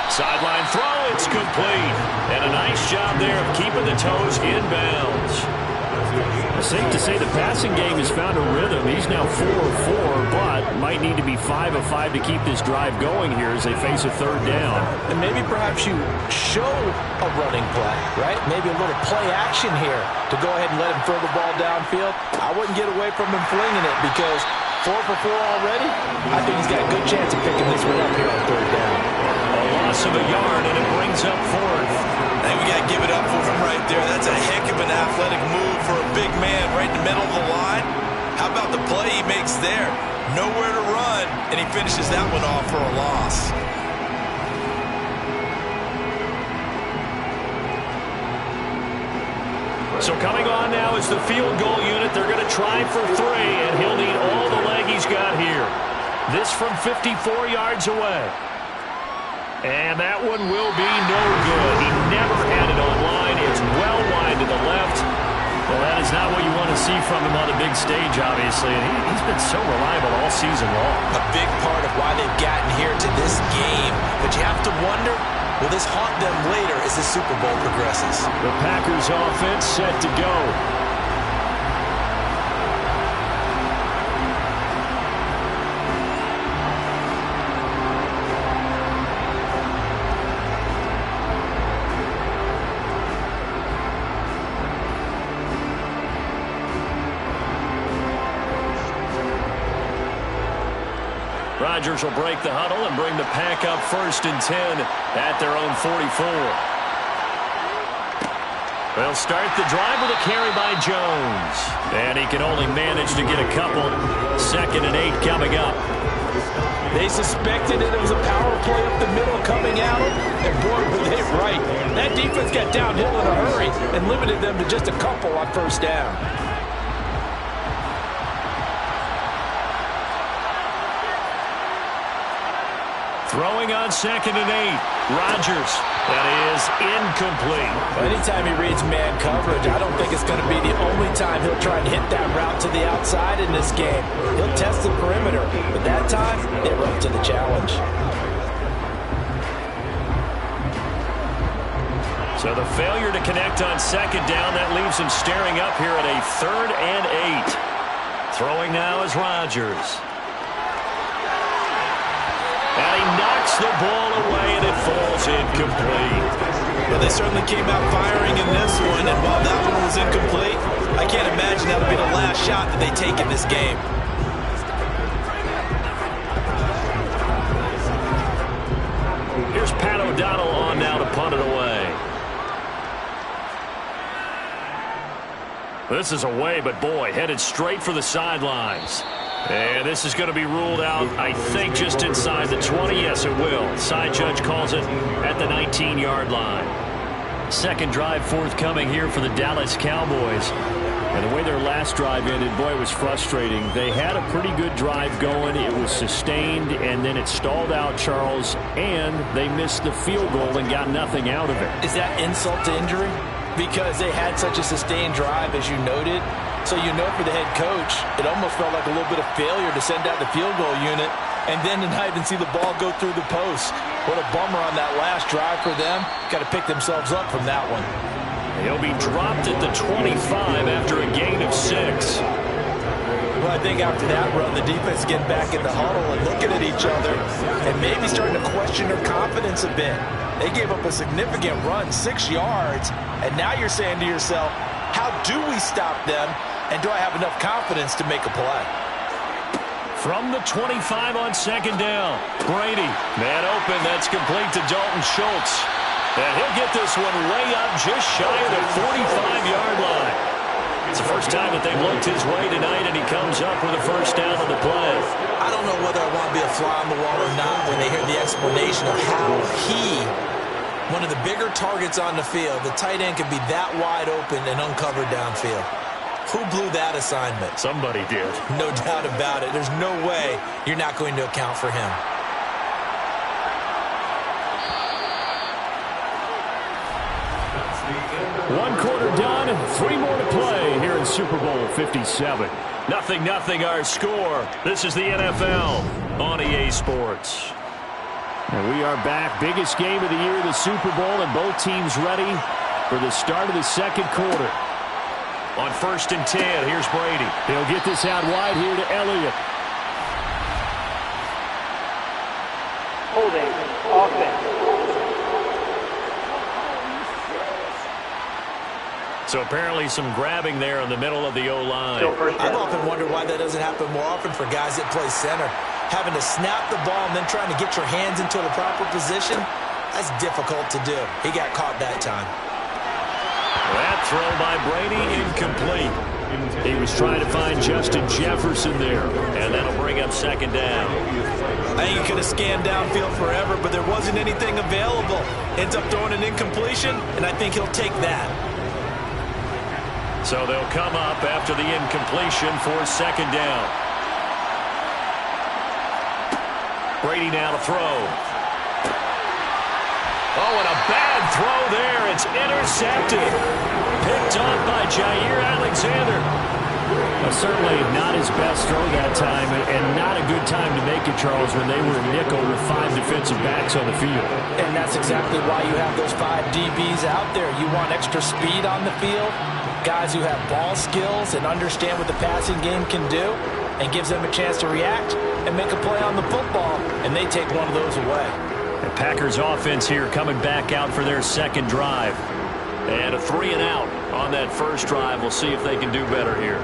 Sideline throw, it's complete. And a nice job there of keeping the toes inbounds. It's safe to say the passing game has found a rhythm. He's now 4 of 4, but might need to be 5 of 5 to keep this drive going here as they face a 3rd down. And maybe perhaps you show a running play, right? Maybe a little play action here to go ahead and let him throw the ball downfield. I wouldn't get away from him flinging it because 4 for 4 already. I think he's got a good chance of picking this one up here on 3rd down. A loss of a yard, and it brings up 4th. I think we got to give it up for him right there. That's a heck of an athletic move for a big man right in the middle of the line. How about the play he makes there? Nowhere to run, and he finishes that one off for a loss. So coming on now is the field goal unit. They're going to try for 3, and he'll need all the leg he's got here. This from 54 yards away. And that one will be no good. He never had it online. It's well wide to the left. Well, that is not what you want to see from him on a big stage, obviously. And he's been so reliable all season long. A big part of why they've gotten here to this game. But you have to wonder, will this haunt them later as the Super Bowl progresses? The Packers offense set to go. Rodgers will break the huddle and bring the Pack up 1st and 10 at their own 44. They'll start the drive with a carry by Jones. And he can only manage to get a couple. 2nd and 8 coming up. They suspected it was a power play up the middle coming out, and boy, were they right. That defense got downhill in a hurry and limited them to just a couple on first down. Throwing on 2nd and 8. Rodgers. That is incomplete. Anytime he reads man coverage, I don't think it's going to be the only time he'll try and hit that route to the outside in this game. He'll test the perimeter, but that time, they were up to the challenge. So the failure to connect on 2nd down, that leaves him staring up here at a 3rd and 8. Throwing now is Rodgers. And he knocks the ball away, and it falls incomplete. Well, they certainly came out firing in this one, and while that one was incomplete, I can't imagine that'll be the last shot that they take in this game. Here's Pat O'Donnell on now to punt it away. This is away, but boy, headed straight for the sidelines. And this is going to be ruled out, I think, just inside the 20. Yes, it will. Side judge calls it at the 19-yard line. Second drive forthcoming here for the Dallas Cowboys. And the way their last drive ended, boy, it was frustrating. They had a pretty good drive going. It was sustained, and then it stalled out, Charles, and they missed the field goal and got nothing out of it. Is that insult to injury? Because they had such a sustained drive, as you noted. So you know for the head coach, it almost felt like a little bit of failure to send out the field goal unit and then to not even see the ball go through the post. What a bummer on that last drive for them. Got to pick themselves up from that one. He'll be dropped at the 25 after a gain of 6. Well, I think after that run, the defense getting back in the huddle and looking at each other and maybe starting to question their confidence a bit. They gave up a significant run, 6 yards, and now you're saying to yourself, how do we stop them? And do I have enough confidence to make a play? From the 25 on 2nd down, Brady. Man open, that's complete to Dalton Schultz. And he'll get this one way up just shy of the 45-yard line. It's the first time that they've looked his way tonight, and he comes up with a first down on the play. I don't know whether I want to be a fly on the wall or not when they hear the explanation of how he, one of the bigger targets on the field, the tight end could be that wide open and uncovered downfield. Who blew that assignment? Somebody did. No doubt about it. There's no way you're not going to account for him. One quarter done, 3 more to play here in Super Bowl 57. 0-0 our score. This is the NFL on EA Sports. And we are back. Biggest game of the year, the Super Bowl, and both teams ready for the start of the second quarter. On 1st and 10, here's Brady. He'll get this out wide here to Elliott. Holding, offense. So apparently some grabbing there in the middle of the O-line. I've often wondered why that doesn't happen more often for guys that play center. Having to snap the ball and then trying to get your hands into the proper position, that's difficult to do. He got caught that time. That throw by Brady incomplete. He was trying to find Justin Jefferson there, and that'll bring up 2nd down. I think he could have scanned downfield forever, but there wasn't anything available. Ends up throwing an incompletion, and I think he'll take that. So they'll come up after the incompletion for 2nd down. Brady now to throw. Oh, and a bad throw there. It's intercepted. Picked off by Jair Alexander. Certainly not his best throw that time, and not a good time to make it, Charles, when they were nickel with 5 defensive backs on the field. And that's exactly why you have those 5 DBs out there. You want extra speed on the field, guys who have ball skills and understand what the passing game can do, and gives them a chance to react and make a play on the football, and they take one of those away. The Packers offense here coming back out for their second drive. And a 3-and-out on that first drive. We'll see if they can do better here.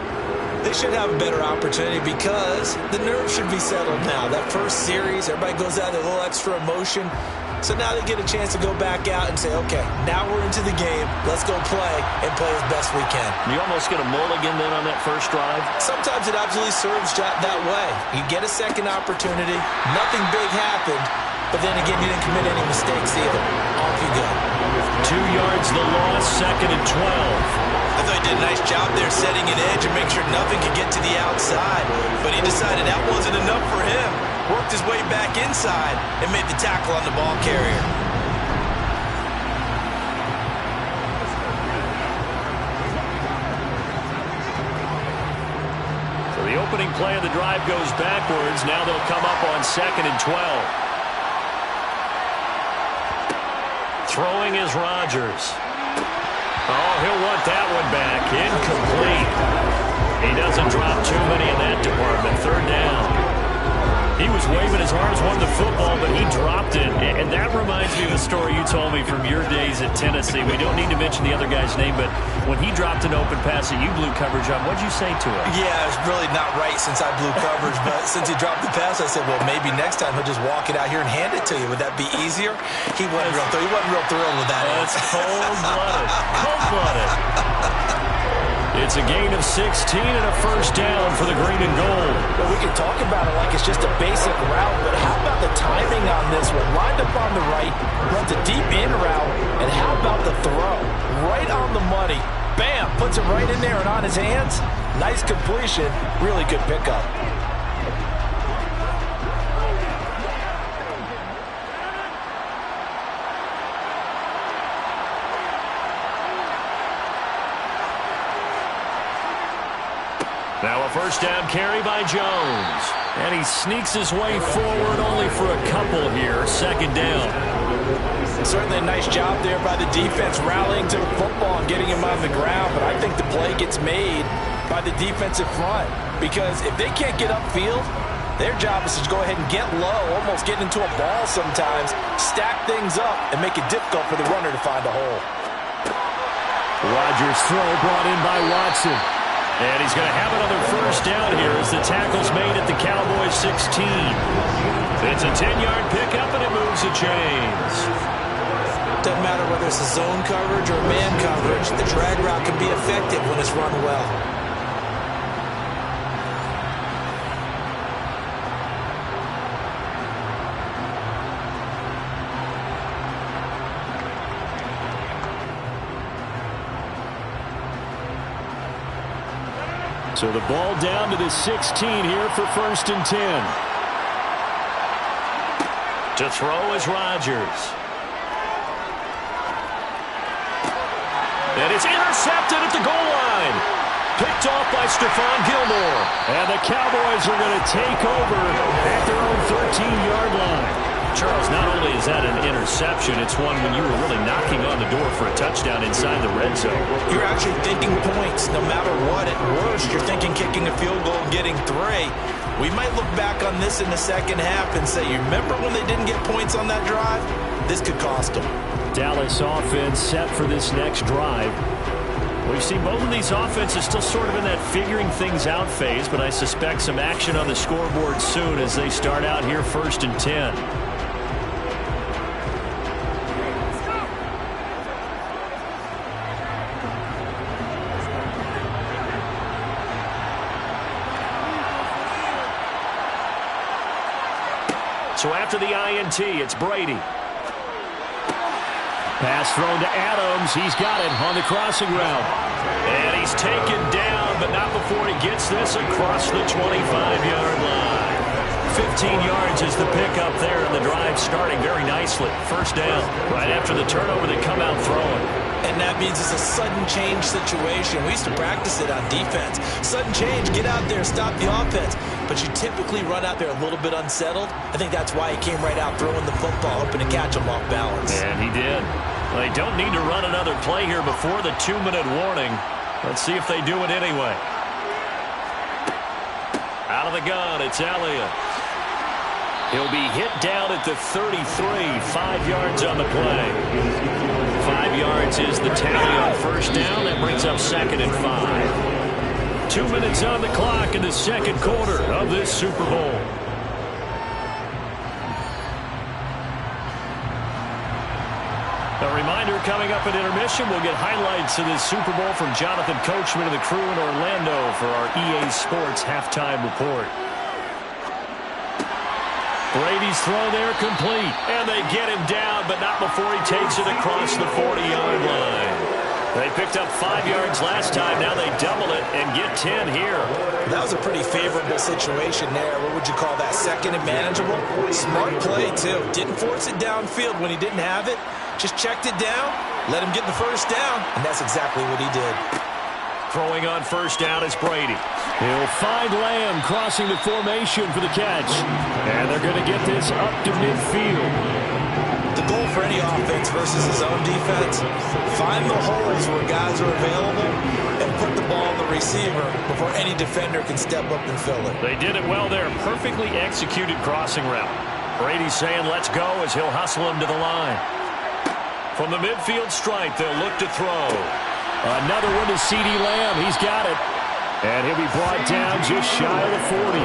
They should have a better opportunity because the nerves should be settled now. That first series, everybody goes out with a little extra emotion. So now they get a chance to go back out and say, okay, now we're into the game. Let's go play and play as best we can. You almost get a mulligan then on that first drive? Sometimes it absolutely serves that way. You get a second opportunity. Nothing big happened. But then again, you didn't commit any mistakes either. Off you go. 2 yards the loss, 2nd and 12. I thought he did a nice job there setting an edge and make sure nothing could get to the outside. But he decided that wasn't enough for him. Worked his way back inside and made the tackle on the ball carrier. So the opening play of the drive goes backwards. Now they'll come up on 2nd and 12. Throwing is Rodgers. Oh, he'll want that one back. Incomplete. He doesn't drop too many in that department. 3rd down. He was waving his arms, wanted the football, but he dropped it. And that reminds me of a story you told me from your days at Tennessee. We don't need to mention the other guy's name, but when he dropped an open pass that you blew coverage on, what'd you say to him? Yeah, it's really not right since I blew coverage, but since he dropped the pass, I said, well, maybe next time he'll just walk it out here and hand it to you. Would that be easier? He wasn't real thrilled with that. That's cold-blooded. Cold-blooded. It's a gain of 16 and a first down for the green and gold. Well, we can talk about it like it's just a basic route, but how about the timing on this one? Lined up on the right, runs a deep in route, and how about the throw? Right on the money. Bam! Puts it right in there and on his hands. Nice completion. Really good pickup. Now a first down carry by Jones. And he sneaks his way forward only for a couple here. 2nd down. Certainly a nice job there by the defense rallying to the football and getting him on the ground. But I think the play gets made by the defensive front. Because if they can't get upfield, their job is to go ahead and get low, almost get into a ball sometimes, stack things up, and make it difficult for the runner to find a hole. Rodgers' throw brought in by Watson. And he's going to have another first down here as the tackle's made at the Cowboys 16. It's a 10-yard pickup, and it moves the chains. Doesn't matter whether it's a zone coverage or man coverage, the drag route can be effective when it's run well. So the ball down to the 16 here for 1st and 10. To throw is Rodgers. And it's intercepted at the goal line. Picked off by Stephon Gilmore. And the Cowboys are going to take over at their own 13-yard line. Charles, not only is that an interception, it's one when you were really knocking on the door for a touchdown inside the red zone. You're actually thinking points no matter what. At worst, you're thinking kicking a field goal and getting 3. We might look back on this in the second half and say, you remember when they didn't get points on that drive? This could cost them. Dallas offense set for this next drive. We've seen both of these offenses still sort of in that figuring things out phase, but I suspect some action on the scoreboard soon as they start out here 1st and 10. So after the INT, it's Brady. Pass thrown to Adams. He's got it on the crossing route. And he's taken down, but not before he gets this across the 25-yard line. 15 yards is the pickup there, and the drive starting very nicely. First down. Right after the turnover, they come out throwing. And that means it's a sudden change situation. We used to practice it on defense. Sudden change, get out there, stop the offense. But you typically run out there a little bit unsettled. I think that's why he came right out throwing the football, hoping to catch him off balance. And he did. Well, they don't need to run another play here before the 2-minute warning. Let's see if they do it anyway. Out of the gun, it's Elliott. He'll be hit down at the 33, 5 yards on the play. 5 yards is the tally on first down. That brings up 2nd and 5. 2 minutes on the clock in the second quarter of this Super Bowl. A reminder, coming up at intermission, we'll get highlights of this Super Bowl from Jonathan Coachman and the crew in Orlando for our EA Sports halftime report. Brady's throw there complete. And they get him down, but not before he takes it across the 40-yard line. They picked up 5 yards last time. Now they double it and get 10 here. That was a pretty favorable situation there. What would you call that? Second and manageable? Smart play, too. Didn't force it downfield when he didn't have it. Just checked it down, let him get the first down, and that's exactly what he did. Throwing on first down is Brady. He'll find Lamb crossing the formation for the catch. And they're going to get this up to midfield. The goal for any offense versus his own defense, find the holes where guys are available and put the ball on the receiver before any defender can step up and fill it. They did it well there. Perfectly executed crossing route. Brady's saying let's go as he'll hustle him to the line. From the midfield stripe, they'll look to throw. Another one to C.D. Lamb. He's got it. And he'll be brought down just shy of the 40.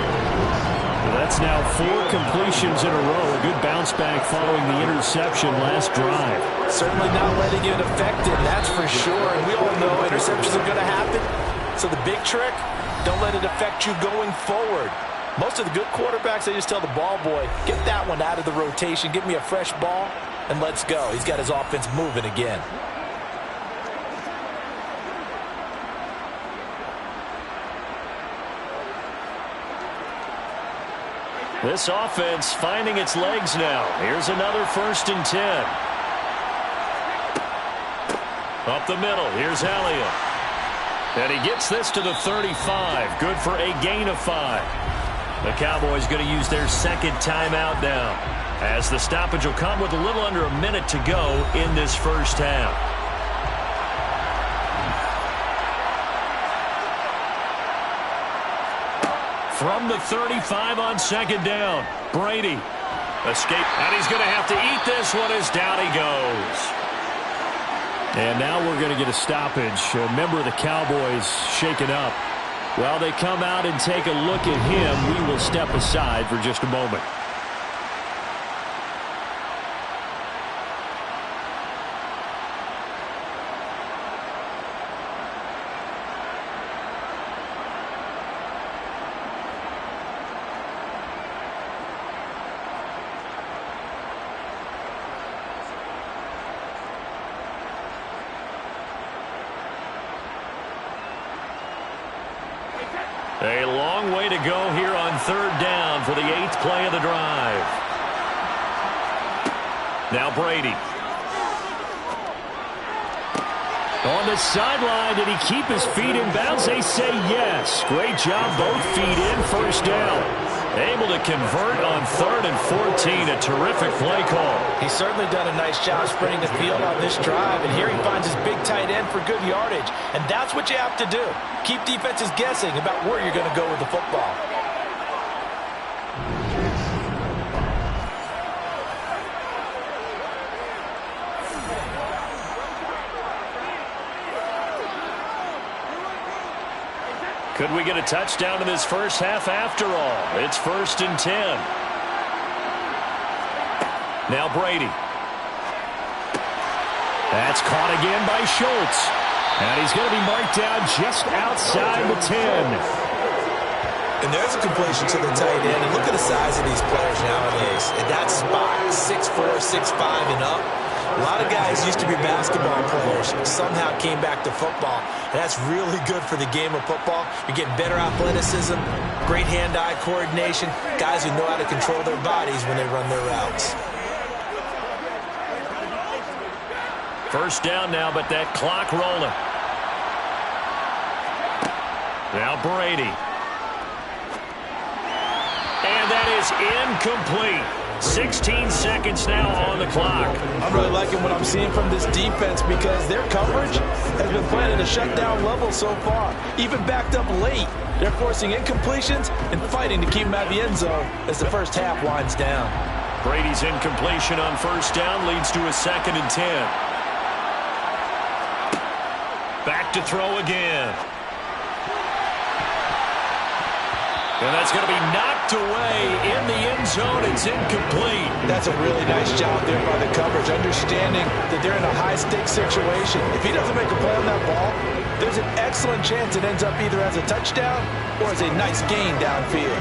That's now 4 completions in a row. A good bounce back following the interception last drive. Certainly not letting it affect him, that's for sure. And we all know interceptions are going to happen. So the big trick, don't let it affect you going forward. Most of the good quarterbacks, they just tell the ball boy, get that one out of the rotation, give me a fresh ball, and let's go. He's got his offense moving again. This offense finding its legs now. Here's another 1st and 10. Up the middle. Here's Elliott. And he gets this to the 35. Good for a gain of 5. The Cowboys going to use their second timeout now, as the stoppage will come with a little under a minute to go in this first half. From the 35 on second down, Brady. Escape, and he's going to have to eat this one as down he goes. And now we're going to get a stoppage. A member of the Cowboys shaken up. While they come out and take a look at him, we will step aside for just a moment. A long way to go here on third down for the 8th play of the drive. Now Brady. On the sideline, did he keep his feet in bounds? They say yes. Great job, both feet in, first down. Able to convert on 3rd and 14. A terrific play call. He's certainly done a nice job spreading the field on this drive, and here he finds his big tight end for good yardage. And that's what you have to do. Keep defenses guessing about where you're going to go with the football. Could we get a touchdown in this first half after all? It's 1st and 10. Now Brady. That's caught again by Schultz. And he's going to be marked down just outside the 10. And there's a completion to the tight end. And look at the size of these players nowadays. At that spot, 6'4", 6'5", and up. A lot of guys used to be basketball players, somehow came back to football. And that's really good for the game of football. You're getting better athleticism, great hand-eye coordination, guys who know how to control their bodies when they run their routes. First down now, but that clock rolling. Now Brady. And that is incomplete. 16 seconds now on the clock. I'm really liking what I'm seeing from this defense because their coverage has been playing at a shutdown level so far. Even backed up late, they're forcing incompletions and fighting to keep them out of the end zone as the first half winds down. Brady's incompletion on first down leads to a 2nd and 10. Back to throw again. And that's going to be knocked away in the end zone. It's incomplete. That's a really nice job there by the coverage, understanding that they're in a high-stakes situation. If he doesn't make a play on that ball, there's an excellent chance it ends up either as a touchdown or as a nice gain downfield.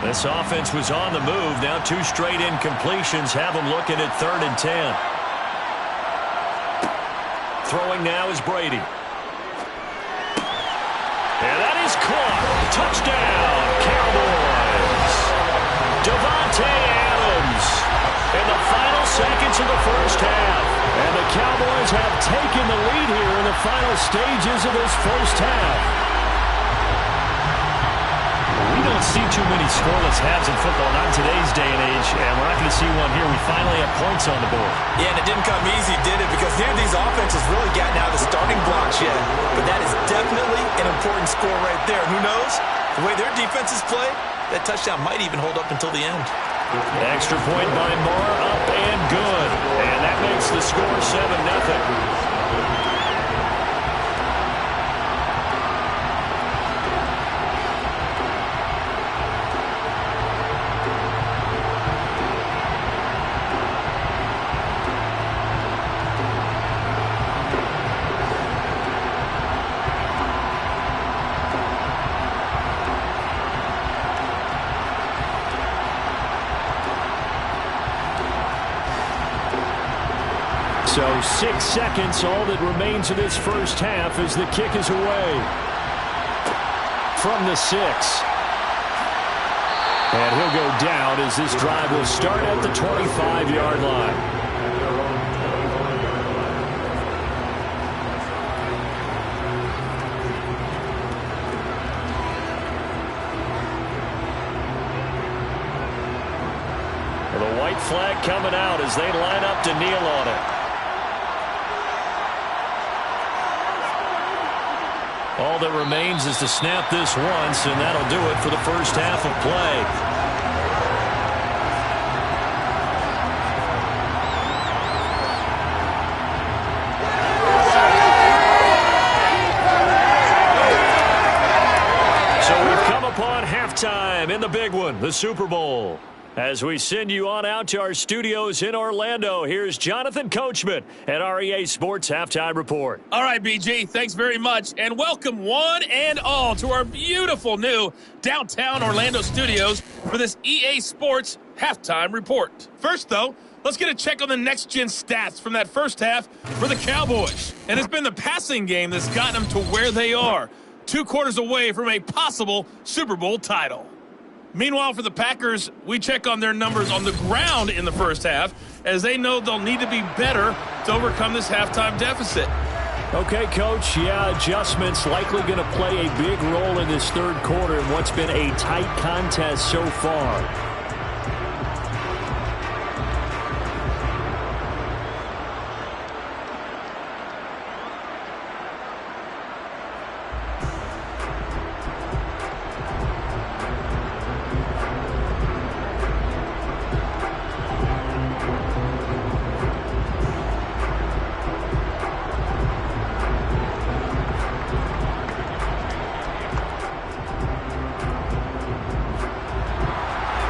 This offense was on the move. Now 2 straight incompletions have them looking at 3rd and 10. Throwing now is Brady. And that is caught. Touchdown, Cowboys. Davante Adams in the final seconds of the first half. And the Cowboys have taken the lead here in the final stages of this first half. We don't see too many scoreless halves in football, not in today's day and age, and we're not going to see one here. We finally have points on the board. Yeah, and it didn't come easy, did it? Because neither of these offenses really gotten out of the starting blocks yet. But that is definitely an important score right there. Who knows? The way their defenses play, that touchdown might even hold up until the end. An extra point by Moore, up and good. And that makes the score 7-0. So 6 seconds, all that remains of this first half as the kick is away. From the 6. And he'll go down as this drive will start at the 25-yard line. The white flag coming out as they line up to kneel on it. All that remains is to snap this once, and that'll do it for the first half of play. So we've come upon halftime in the big one, the Super Bowl. As we send you on out to our studios in Orlando, here's Jonathan Coachman at REA Sports Halftime Report. All right, BG, thanks very much, and welcome one and all to our beautiful new downtown Orlando studios for this EA Sports Halftime Report. First, though, let's get a check on the next-gen stats from that first half for the Cowboys. And it's been the passing game that's gotten them to where they are, 2 quarters away from a possible Super Bowl title. Meanwhile, for the Packers, we check on their numbers on the ground in the first half, as they know they'll need to be better to overcome this halftime deficit. Okay, Coach, adjustments likely going to play a big role in this third quarter in what's been a tight contest so far.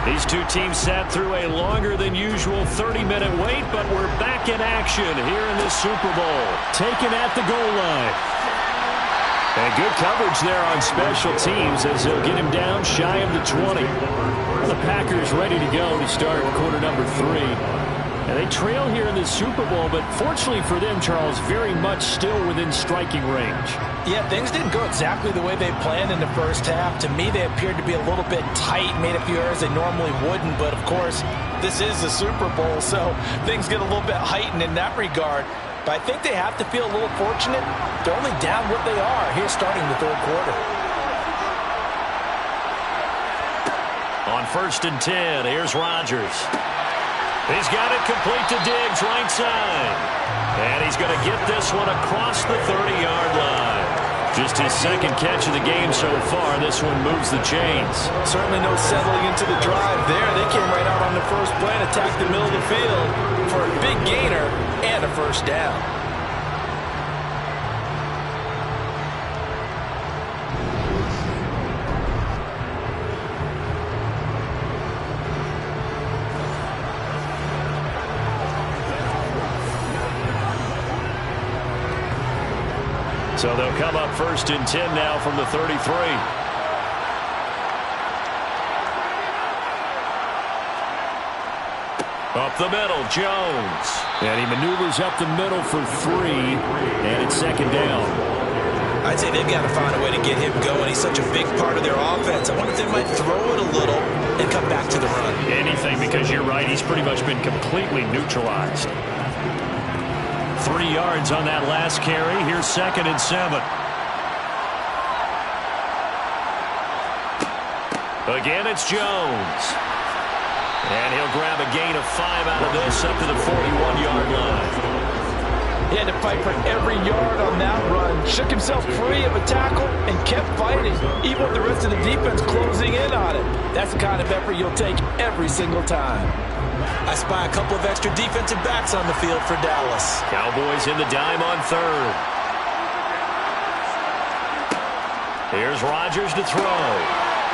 These two teams sat through a longer than usual 30-minute wait, but we're back in action here in this Super Bowl. Taken at the goal line. And good coverage there on special teams as they'll get him down shy of the 20. The Packers ready to go to start quarter number 3. And they trail here in this Super Bowl, but fortunately for them, Charles, very much still within striking range. Yeah, things didn't go exactly the way they planned in the first half. To me, they appeared to be a little bit tight, made a few errors they normally wouldn't. But, of course, this is the Super Bowl, so things get a little bit heightened in that regard. But I think they have to feel a little fortunate. They're only down what they are here starting the third quarter. On 1st and 10, here's Rodgers. He's got it complete to Diggs, right side. And he's going to get this one across the 30-yard line. Just his second catch of the game so far. This one moves the chains. Certainly no settling into the drive there. They came right out on the first play and attacked the middle of the field for a big gainer and a first down. So they'll come up 1st and 10 now from the 33. Up the middle, Jones. And he maneuvers up the middle for 3, and it's 2nd down. I'd say they've got to find a way to get him going. He's such a big part of their offense. I wonder if they might throw it a little and come back to the run. Anything, because you're right, he's pretty much been completely neutralized. 3 yards on that last carry. Here's 2nd and 7. Again, it's Jones. And he'll grab a gain of 5 out of this up to the 41-yard line. He had to fight for every yard on that run. Shook himself free of a tackle and kept fighting, even with the rest of the defense closing in on it. That's the kind of effort you'll take every single time. I spy a couple of extra defensive backs on the field for Dallas. Cowboys in the dime on 3rd. Here's Rodgers to throw.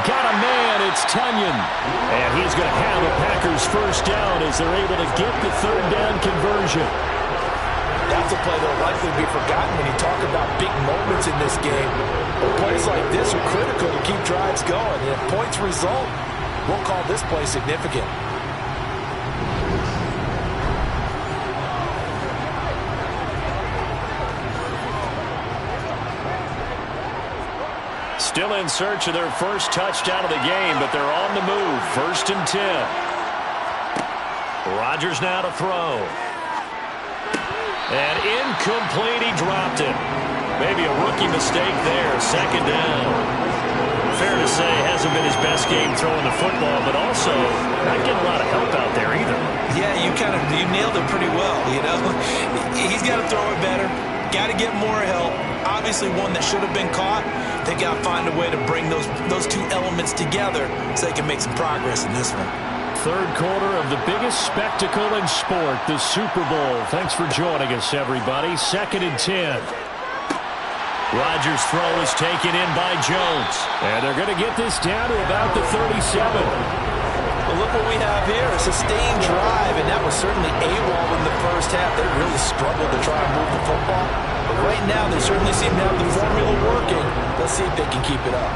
Got a man, it's Tunyon. And he's going to have a Packers 1st down as they're able to get the 3rd down conversion. That's a play that will likely be forgotten when you talk about big moments in this game. But plays like this are critical to keep drives going. And if points result, we'll call this play significant. Still in search of their 1st touchdown of the game, but they're on the move. 1st and 10. Rodgers now to throw. And incomplete, he dropped it. Maybe a rookie mistake there. 2nd down. Fair to say, hasn't been his best game throwing the football, but also not getting a lot of help out there either. Yeah, you nailed it pretty well, you know. He's got to throw it better. Got to get more help. Obviously one that should have been caught. They got to find a way to bring those two elements together so they can make some progress in this one. 3rd quarter of the biggest spectacle in sport, the Super Bowl. Thanks for joining us, everybody. 2nd and 10. Rodgers' throw is taken in by Jones. And they're going to get this down to about the 37. Well, look what we have here, a sustained drive, and that was certainly AWOL in the 1st half. They really struggled to try and move the football. But right now, they certainly seem to have the formula working. Let's see if they can keep it up.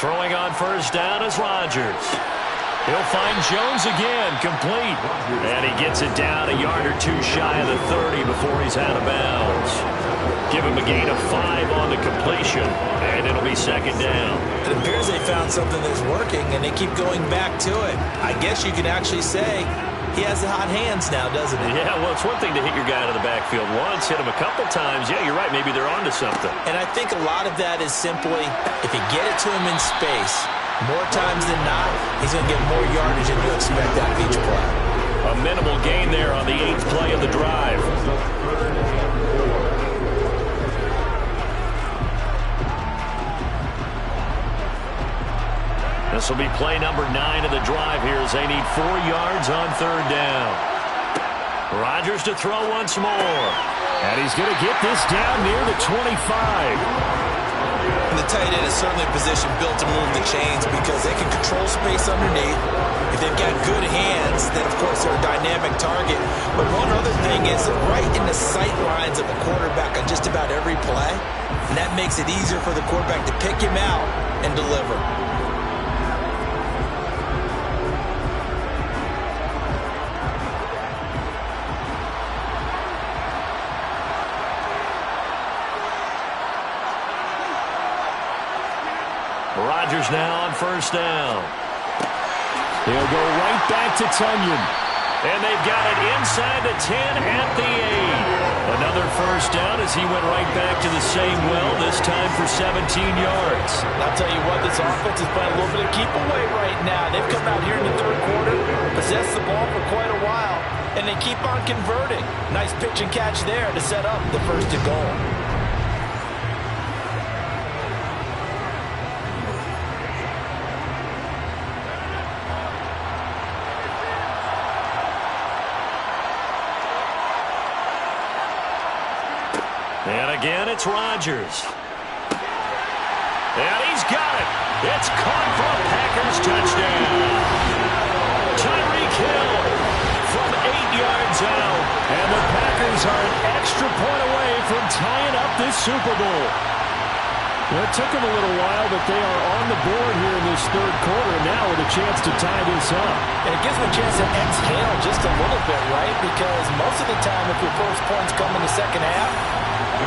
Throwing on 1st down is Rodgers. He'll find Jones again, complete. And he gets it down a yard or 2 shy of the 30 before he's out of bounds. Give him a gain of 5 on the completion, and it'll be 2nd down. It appears they found something that's working, and they keep going back to it. I guess you could actually say he has the hot hands now, doesn't he? Yeah, well, it's one thing to hit your guy out of the backfield once, hit him a couple times. Yeah, you're right. Maybe they're onto something. And I think a lot of that is simply if you get it to him in space, more times than not, he's going to get more yardage than you expect out of each play. A minimal gain there on the 8th play of the drive. This will be play number 9 of the drive here as they need 4 yards on 3rd down. Rodgers to throw once more. And he's going to get this down near the 25. And the tight end is certainly a position built to move the chains because they can control space underneath. If they've got good hands, then of course they're a dynamic target. But one other thing is right in the sight lines of a quarterback on just about every play. And that makes it easier for the quarterback to pick him out and deliver. Rodgers now on 1st down. He'll go right back to Tunyon. And they've got it inside the 10 at the 8. Another 1st down as he went right back to the same well, this time for 17 yards. And I'll tell you what, this offense is playing a little bit of keep away right now. They've come out here in the 3rd quarter, possessed the ball for quite a while, and they keep on converting. Nice pitch and catch there to set up the 1st and goal. And again, it's Rodgers. And he's got it. It's caught for a Packers touchdown. Tyreek Hill from 8 yards out. And the Packers are an extra point away from tying up this Super Bowl. Well, it took them a little while, but they are on the board here in this third quarter now with a chance to tie this up. And it gives them a chance to exhale just a little bit, right? Because most of the time, if your first points come in the second half,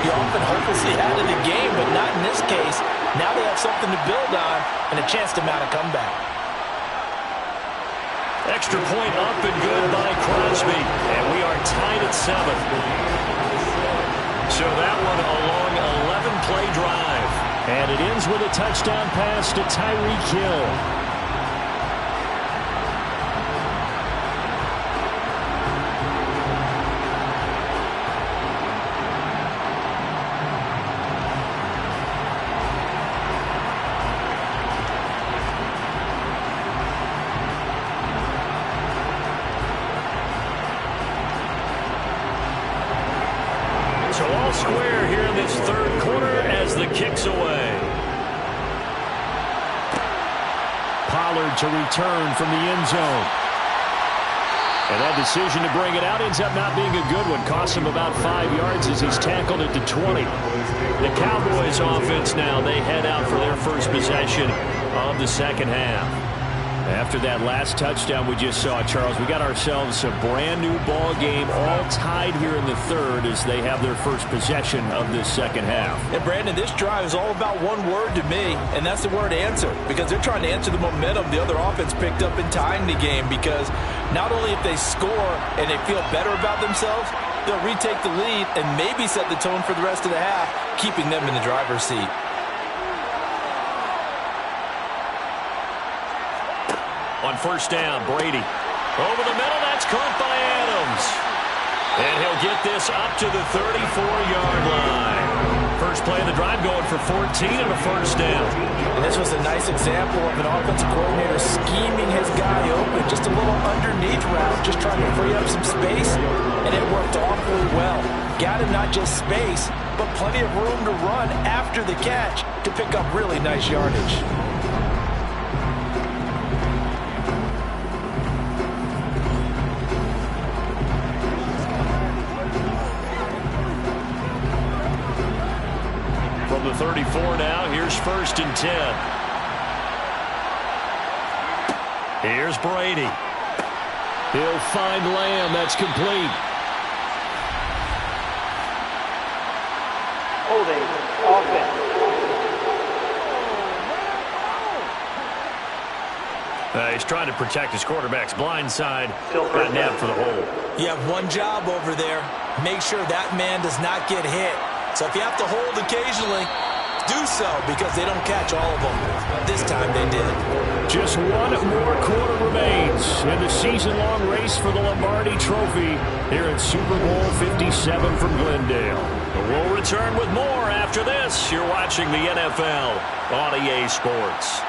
you often hopelessly out of the game, but not in this case. Now they have something to build on and a chance to mount a comeback. Extra point up and good by Crosby. And we are tied at 7. So that one a long 11-play drive. And it ends with a touchdown pass to Tyreek Hill. So all square here in this third quarter as the kick's away. Pollard to return from the end zone. And that decision to bring it out ends up not being a good one. Costs him about 5 yards as he's tackled at the 20. The Cowboys offense now, they head out for their first possession of the second half. After that last touchdown we just saw, Charles, we got ourselves a brand new ball game, all tied here in the third as they have their first possession of this second half. And Brandon, this drive is all about one word to me, and that's the word answer, because they're trying to answer the momentum the other offense picked up in tying the game, because not only if they score and they feel better about themselves, they'll retake the lead and maybe set the tone for the rest of the half, keeping them in the driver's seat. On first down, Brady. Over the middle, that's caught by Adams. And he'll get this up to the 34-yard line. First play of the drive going for 14 and a first down. And this was a nice example of an offensive coordinator scheming his guy open. Just a little underneath route, just trying to free up some space. And it worked awfully well. Got him not just space, but plenty of room to run after the catch to pick up really nice yardage. From the 34 now, here's first and 10. Here's Brady. He'll find Lamb. That's complete. Holding offense. He's trying to protect his quarterback's blind side. Got nabbed for the hole. You have one job over there. Make sure that man does not get hit. So if you have to hold occasionally, do so, because they don't catch all of them. This time they did. Just one more quarter remains in the season-long race for the Lombardi Trophy here at Super Bowl 57 from Glendale. We'll return with more after this. You're watching the NFL on EA Sports.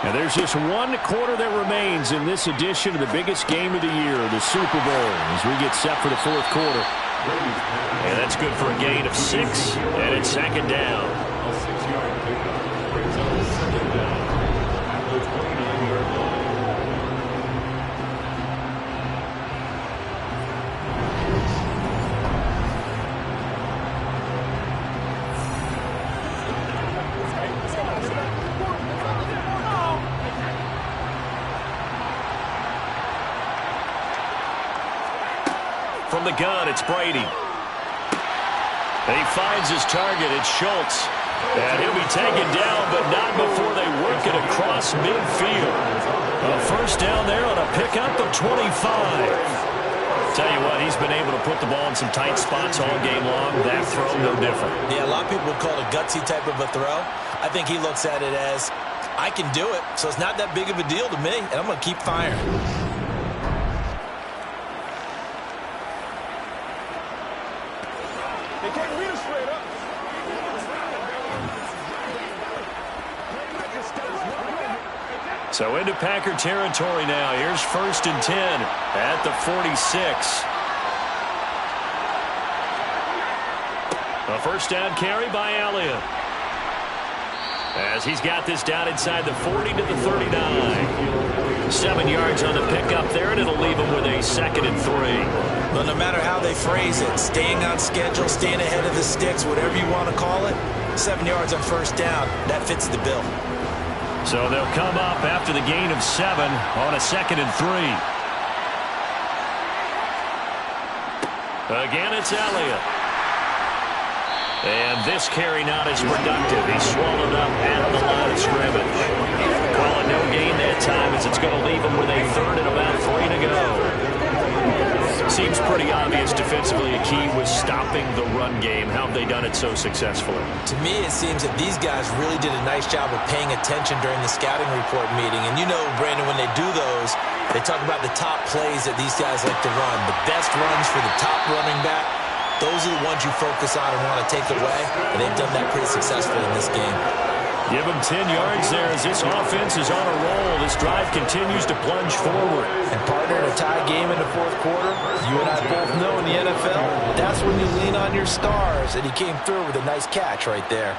And there's just one quarter that remains in this edition of the biggest game of the year, the Super Bowl, as we get set for the fourth quarter. And that's good for a gain of 6, and it's second down. A 6-yard pickup brings up second down at the 29-yard line. From the gun, it's Brady. And he finds his target. It's Schultz. And he'll be taken down, but not before they work it across midfield. A first down there on a pickup of 25. Tell you what, he's been able to put the ball in some tight spots all game long. That throw, no different. Yeah, a lot of people would call it a gutsy type of a throw. I think he looks at it as, I can do it, so it's not that big of a deal to me, and I'm going to keep firing. So into Packer territory now. Here's first and 10 at the 46. A first down carry by Elliott. As he's got this down inside the 40 to the 39. 7 yards on the pickup there, and it'll leave him with a 2nd and 3. Well, no matter how they phrase it, staying on schedule, staying ahead of the sticks, whatever you want to call it, 7 yards on first down, that fits the bill. So they'll come up after the gain of 7 on a 2nd and 3. Again, it's Elliott. And this carry not as productive. He's swallowed up at the line of scrimmage. Call it no gain that time, as it's going to leave him with a 3rd and about 3 to go. Seems pretty obvious defensively a key was stopping the run game. How have they done it so successfully? To me, it seems that these guys really did a nice job of paying attention during the scouting report meeting. And you know, Brandon, when they do those, they talk about the top plays that these guys like to run. The best runs for the top running back. Those are the ones you focus on and want to take away, and they've done that pretty successfully in this game. Give them 10 yards there as this offense is on a roll. This drive continues to plunge forward. And partner, in a tie game in the 4th quarter, you and I both know in the NFL, that's when you lean on your stars, and he came through with a nice catch right there.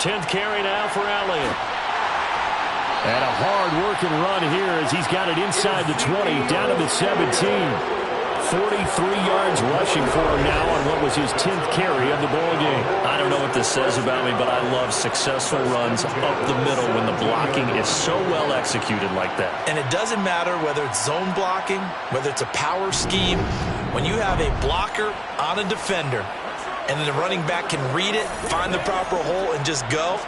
Tenth carry now for Elliott. And a hard-working run here as he's got it inside the 20, down to the 17. 43 yards rushing for him now on what was his 10th carry of the ball game. I don't know what this says about me, but I love successful runs up the middle when the blocking is so well executed like that. And it doesn't matter whether it's zone blocking, whether it's a power scheme. When you have a blocker on a defender, and then the running back can read it, find the proper hole, and just go,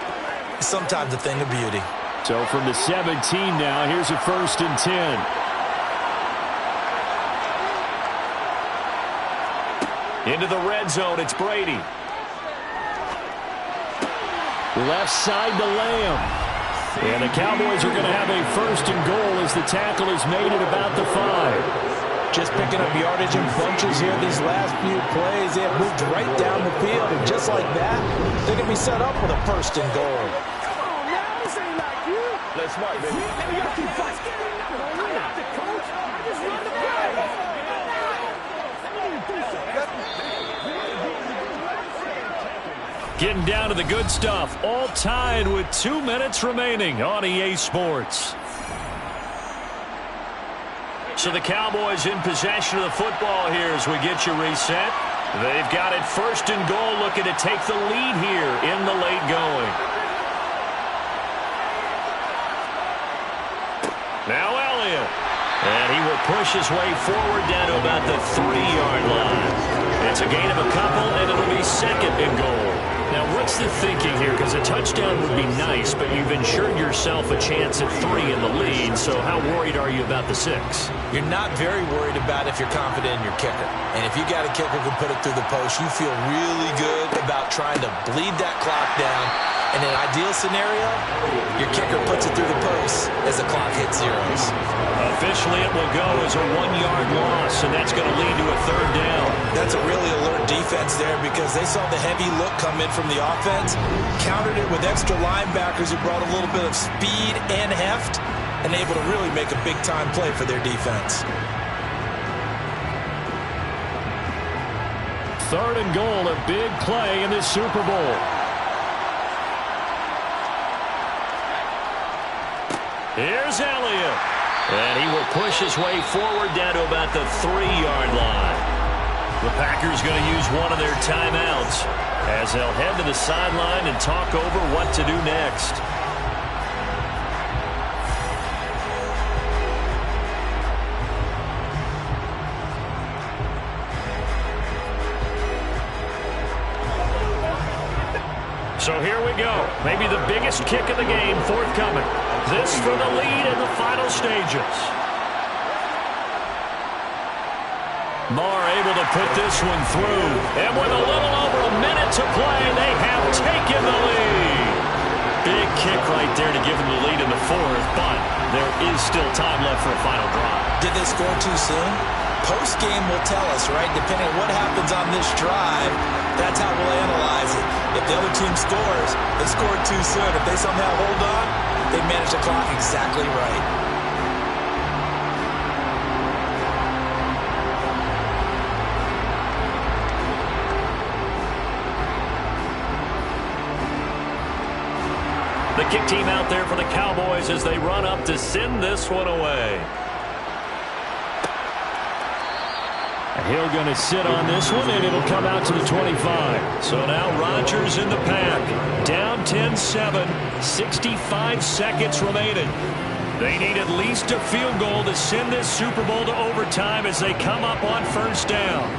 it's sometimes a thing of beauty. So from the 17 now, here's a 1st and 10. Into the red zone, it's Brady. Left side to Lamb. And the Cowboys are going to have a 1st and goal as the tackle is made at about the 5. Just picking up yardage in bunches here these last few plays. They have moved right down the field, and just like that, they're going to be set up with a 1st and goal. Come on now, this ain't like you. Let's smart, baby. Hey, y'all keep fighting. I'm not the coach. I just run the play. Getting down to the good stuff. All tied with 2 minutes remaining on EA Sports. So the Cowboys in possession of the football here as we get you reset. They've got it 1st and goal, looking to take the lead here in the late going. Now Elliott. And he will push his way forward down to about the 3-yard line. It's a gain of a couple, and it'll be 2nd and goal. Now, what's the thinking here? Because a touchdown would be nice, but you've ensured yourself a chance at 3 in the lead, so how worried are you about the 6? You're not very worried about if you're confident in your kicker. And if you got a kicker who can put it through the post, you feel really good about trying to bleed that clock down. In an ideal scenario, your kicker puts it through the post as the clock hits zeros. Officially, it will go as a 1-yard loss, and that's going to lead to a 3rd down. That's a really alert defense there because they saw the heavy look come in from the offense, countered it with extra linebackers who brought a little bit of speed and heft, and able to really make a big-time play for their defense. 3rd and goal, a big play in this Super Bowl. Here's Elliott. And he will push his way forward down to about the 3-yard line. The Packers going to use one of their timeouts as they'll head to the sideline and talk over what to do next. So here we go. Maybe the biggest kick of the game forthcoming. This for the lead in the final stages. Marr able to put this one through. And with a little over a minute to play, they have taken the lead. Big kick right there to give them the lead in the 4th, but there is still time left for a final drive. Did they score too soon? post-game will tell us, right? Depending on what happens on this drive, that's how we'll analyze it. If the other team scores, they scored too soon. If they somehow hold on, they manage the clock exactly right. The kick team out there for the Cowboys as they run up to send this one away. Hill going to sit on this one, and it'll come out to the 25. So now Rodgers in the pack. Down 10-7, 65 seconds remaining. They need at least a field goal to send this Super Bowl to overtime as they come up on first down.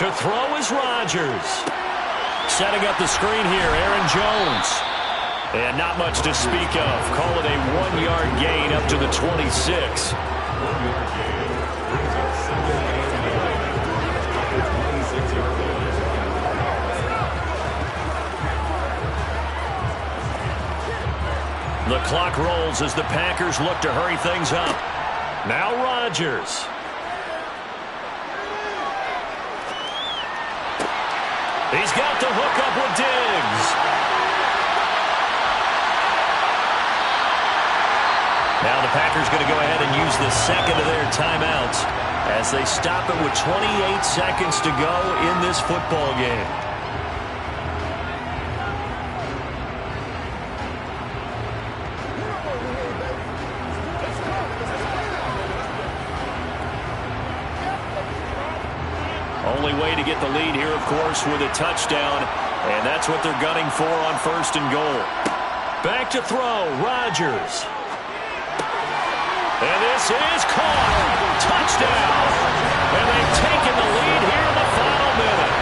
To throw is Rodgers. Setting up the screen here, Aaron Jones. And not much to speak of. Call it a 1-yard gain up to the 26. The clock rolls as the Packers look to hurry things up. Now Rodgers. He's got the hook up with Diggs. Now the Packers going to go ahead and use the second of their timeouts as they stop it with 28 seconds to go in this football game. Only way to get the lead here, of course, with a touchdown, and that's what they're gunning for on first and goal. Back to throw, Rodgers. And this is caught. Touchdown. And they've taken the lead here in the final minute.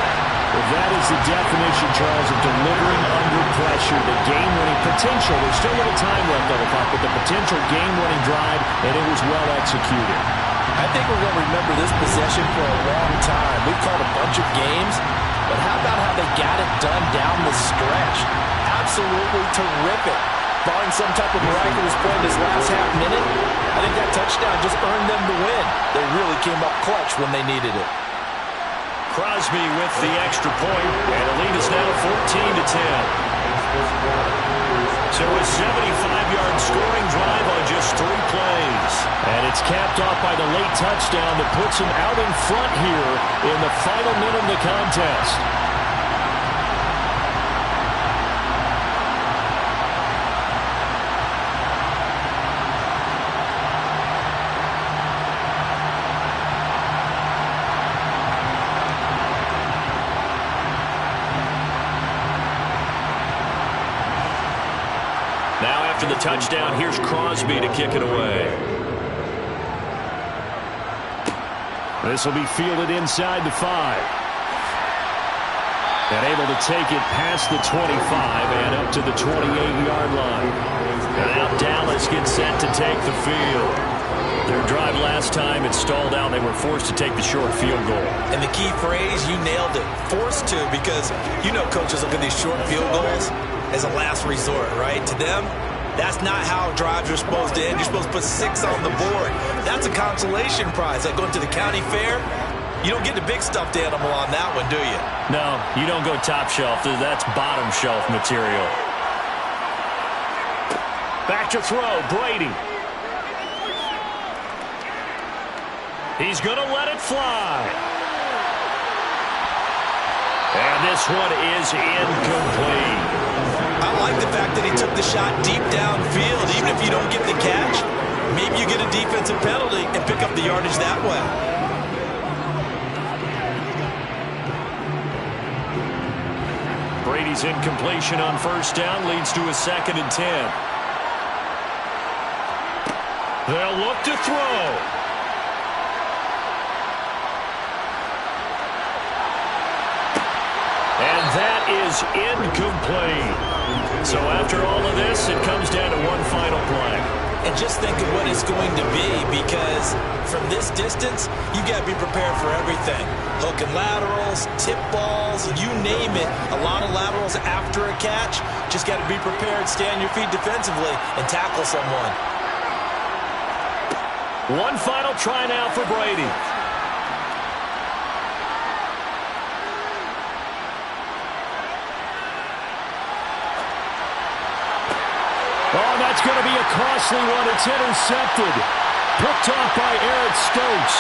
Well, that is the definition, Charles, of delivering under pressure. The game-winning potential. There's still a little time left on the clock, but the potential game-winning drive, and it was well executed. I think we're going to remember this possession for a long time. We've called a bunch of games, but how about how they got it done down the stretch? Absolutely terrific. Barring some type of miraculous play this last half minute, I think that touchdown just earned them the win. They really came up clutch when they needed it. Crosby with the extra point, and the lead is now 14-10. So a 75-yard scoring drive on just 3 plays. And it's capped off by the late touchdown that puts him out in front here in the final minute of the contest. Now after the touchdown, here's Crosby to kick it away. This will be fielded inside the 5. And able to take it past the 25 and up to the 28-yard line. And now Dallas gets set to take the field. Their drive last time, it stalled out. They were forced to take the short field goal. And the key phrase, you nailed it, forced to, because you know coaches look at these short field goals as a last resort, right? To them, that's not how drives are supposed to end. You're supposed to put 6 on the board. That's a consolation prize. Like going to the county fair, you don't get the big stuffed animal on that one, do you? No, you don't go top shelf. That's bottom shelf material. Back to throw, Brady. He's going to let it fly. And this one is incomplete. I like the fact that he took the shot deep downfield. Even if you don't get the catch, maybe you get a defensive penalty and pick up the yardage that way. Brady's incompletion on first down leads to a 2nd and 10. They'll look to throw. And that is incomplete. So after all of this, it comes down to one final play. And just think of what it's going to be, because from this distance, you got to be prepared for everything. Hook and laterals, tip balls, you name it. A lot of laterals after a catch. Just got to be prepared, stay on your feet defensively, and tackle someone. One final try now for Brady. Oh, that's going to be a costly one. It's intercepted. Picked off by Eric Stokes.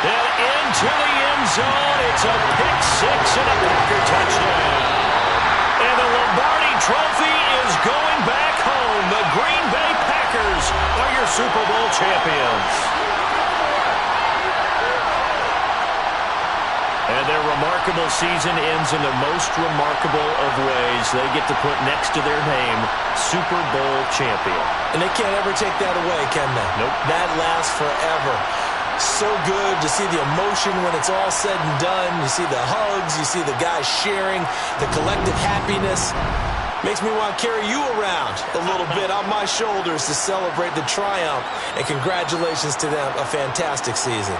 And into the end zone. It's a pick six and a Packer touchdown. And the Lombardi Trophy is going back home. The Green Bay Packers are your Super Bowl champions. And their remarkable season ends in the most remarkable of ways. They get to put next to their name, Super Bowl champion. And they can't ever take that away, can they? Nope. That lasts forever. So good to see the emotion when it's all said and done. You see the hugs. You see the guys sharing, the collective happiness. Makes me want to carry you around a little bit on my shoulders to celebrate the triumph. And congratulations to them. A fantastic season.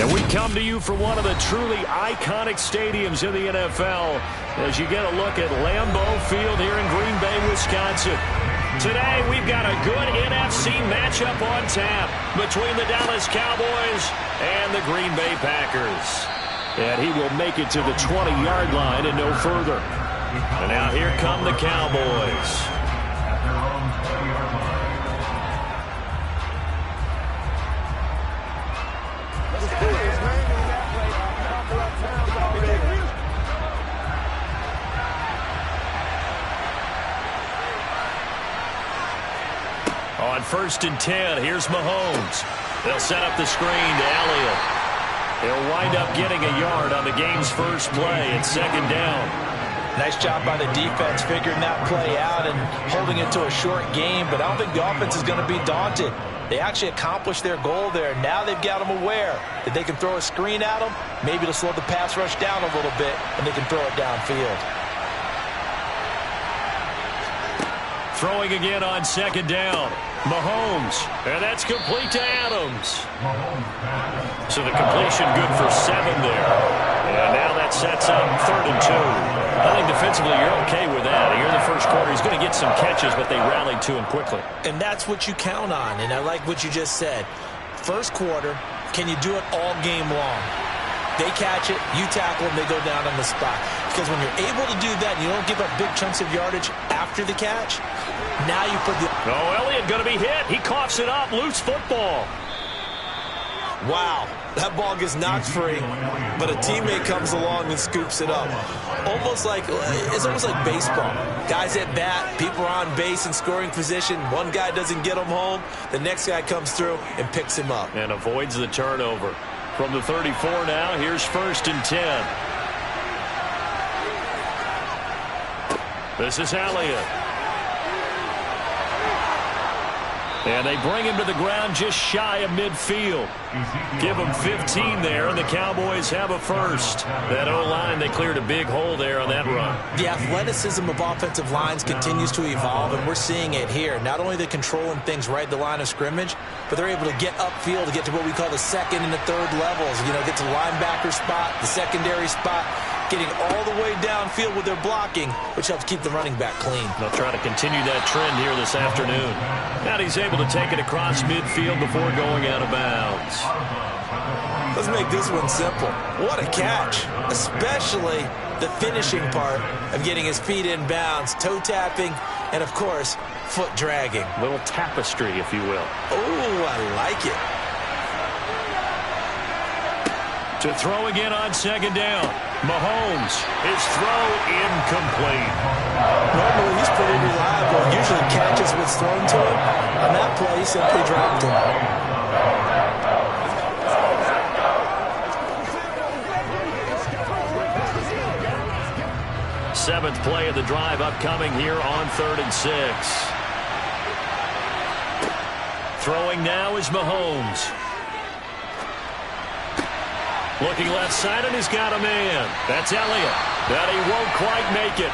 And we come to you from one of the truly iconic stadiums in the NFL as you get a look at Lambeau Field here in Green Bay, Wisconsin. Today, we've got a good NFC matchup on tap between the Dallas Cowboys and the Green Bay Packers. And he will make it to the 20-yard line and no further. And now here come the Cowboys. On 1st and 10, here's Mahomes. They'll set up the screen to Elliott. He'll wind up getting a yard on the game's first play at 2nd down. Nice job by the defense figuring that play out and holding it to a short game, but I don't think the offense is going to be daunted. They actually accomplished their goal there. Now they've got them aware that they can throw a screen at them, maybe to slow the pass rush down a little bit, and they can throw it downfield. Throwing again on 2nd down. Mahomes, and that's complete to Adams. So the completion good for 7 there. And now that sets up 3rd and 2. I think defensively you're okay with that. Here in the first quarter, he's going to get some catches, but they rallied to him quickly. And that's what you count on, and I like what you just said. First quarter, can you do it all game long? They catch it, you tackle them, they go down on the spot. Because when you're able to do that and you don't give up big chunks of yardage after the catch, now you put the... Oh, Elliott going to be hit. He coughs it up. Loose football. Wow, that ball gets knocked free, but a teammate comes along and scoops it up. It's almost like baseball. Guys at bat, people are on base in scoring position. One guy doesn't get him home. The next guy comes through and picks him up. And avoids the turnover. From the 34 now, here's 1st and 10. This is Elliott. And they bring him to the ground just shy of midfield. Give him 15 there, and the Cowboys have a first. That O-line, they cleared a big hole there on that run. The athleticism of offensive lines continues to evolve, and we're seeing it here. Not only are they controlling things right at the line of scrimmage, but they're able to get upfield to get to what we call the 2nd and the 3rd levels. You know, get to the linebacker spot, the secondary spot, getting all the way downfield with their blocking, which helps keep the running back clean. They'll try to continue that trend here this afternoon. Now he's able to take it across midfield before going out of bounds. Let's make this one simple. What a catch, especially the finishing part of getting his feet in bounds, toe tapping, and of course, foot dragging. Little tapestry, if you will. Oh, I like it. To throw again on 2nd down. Mahomes, his throw incomplete. Normally, he's pretty reliable. Usually catches what's thrown to him. On that play, he simply dropped him. 7th play of the drive upcoming here on 3rd and 6. Throwing now is Mahomes. Looking left side, and he's got a man. That's Elliott. But he won't quite make it.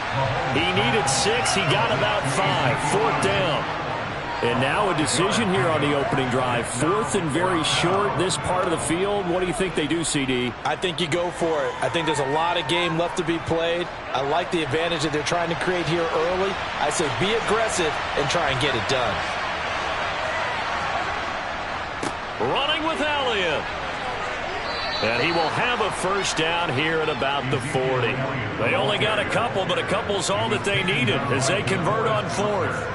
He needed 6. He got about 5. 4th down. And now a decision here on the opening drive. 4th and very short, this part of the field. What do you think they do, CD? I think you go for it. I think there's a lot of game left to be played. I like the advantage that they're trying to create here early. I say be aggressive and try and get it done. Running with Elliott. And he will have a first down here at about the 40. They only got a couple, but a couple's all that they needed as they convert on 4th.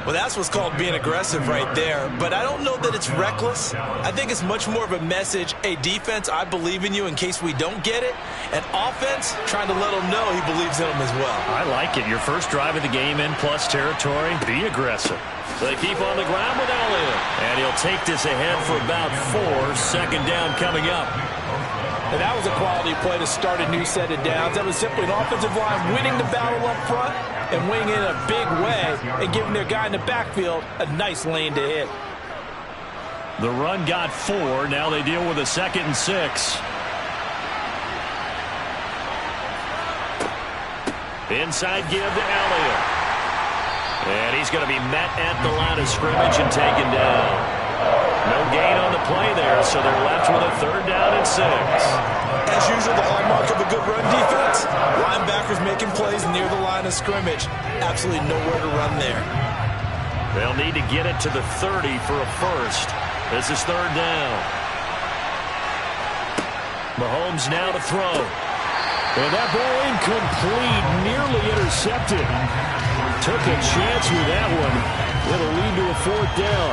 Well, that's what's called being aggressive right there. But I don't know that it's reckless. I think it's much more of a message. Hey, defense, I believe in you in case we don't get it. And offense, trying to let him know he believes in them as well. I like it. Your first drive of the game in plus territory. Be aggressive. They keep on the ground with Elliott. And he'll take this ahead for about 4. 2nd down coming up. And that was a quality play to start a new set of downs. That was simply an offensive line winning the battle up front and winning in a big way and giving their guy in the backfield a nice lane to hit. The run got 4. Now they deal with a 2nd and 6. Inside give to Elliott. And he's going to be met at the line of scrimmage and taken down. No gain on the play there, so they're left with a 3rd down and 6. As usual, the hallmark of a good run defense, linebackers making plays near the line of scrimmage. Absolutely nowhere to run there. They'll need to get it to the 30 for a first. This is 3rd down. Mahomes now to throw. And that ball incomplete, nearly intercepted. Took a chance with that one. It'll lead to a 4th down.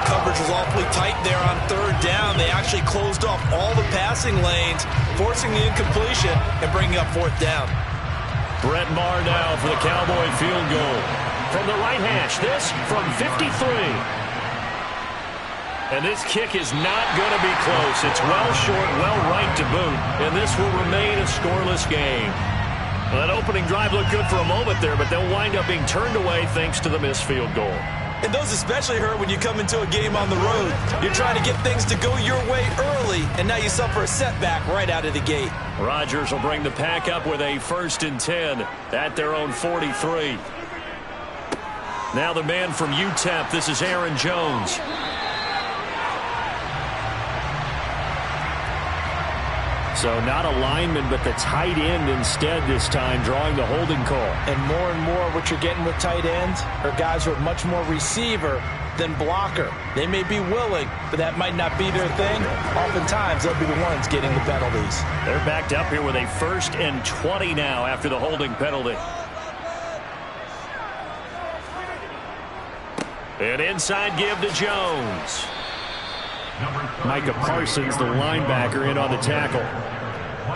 Coverage was awfully tight there on 3rd down. They actually closed off all the passing lanes, forcing the incompletion and bringing up 4th down. Brett Maher now for the Cowboy field goal. From the right hash, this from 53. And this kick is not going to be close. It's well short, well right to boot. And this will remain a scoreless game. Well, that opening drive looked good for a moment there, but they'll wind up being turned away thanks to the missed field goal. And those especially hurt when you come into a game on the road. You're trying to get things to go your way early, and now you suffer a setback right out of the gate. Rodgers will bring the pack up with a 1st and 10 at their own 43. Now the man from UTEP, this is Aaron Jones. So not a lineman, but the tight end instead this time, drawing the holding call. And more what you're getting with tight ends are guys who are much more receiver than blocker. They may be willing, but that might not be their thing. Oftentimes, they'll be the ones getting the penalties. They're backed up here with a 1st and 20 now after the holding penalty. An inside give to Jones. Micah Parsons, the linebacker, in on the tackle.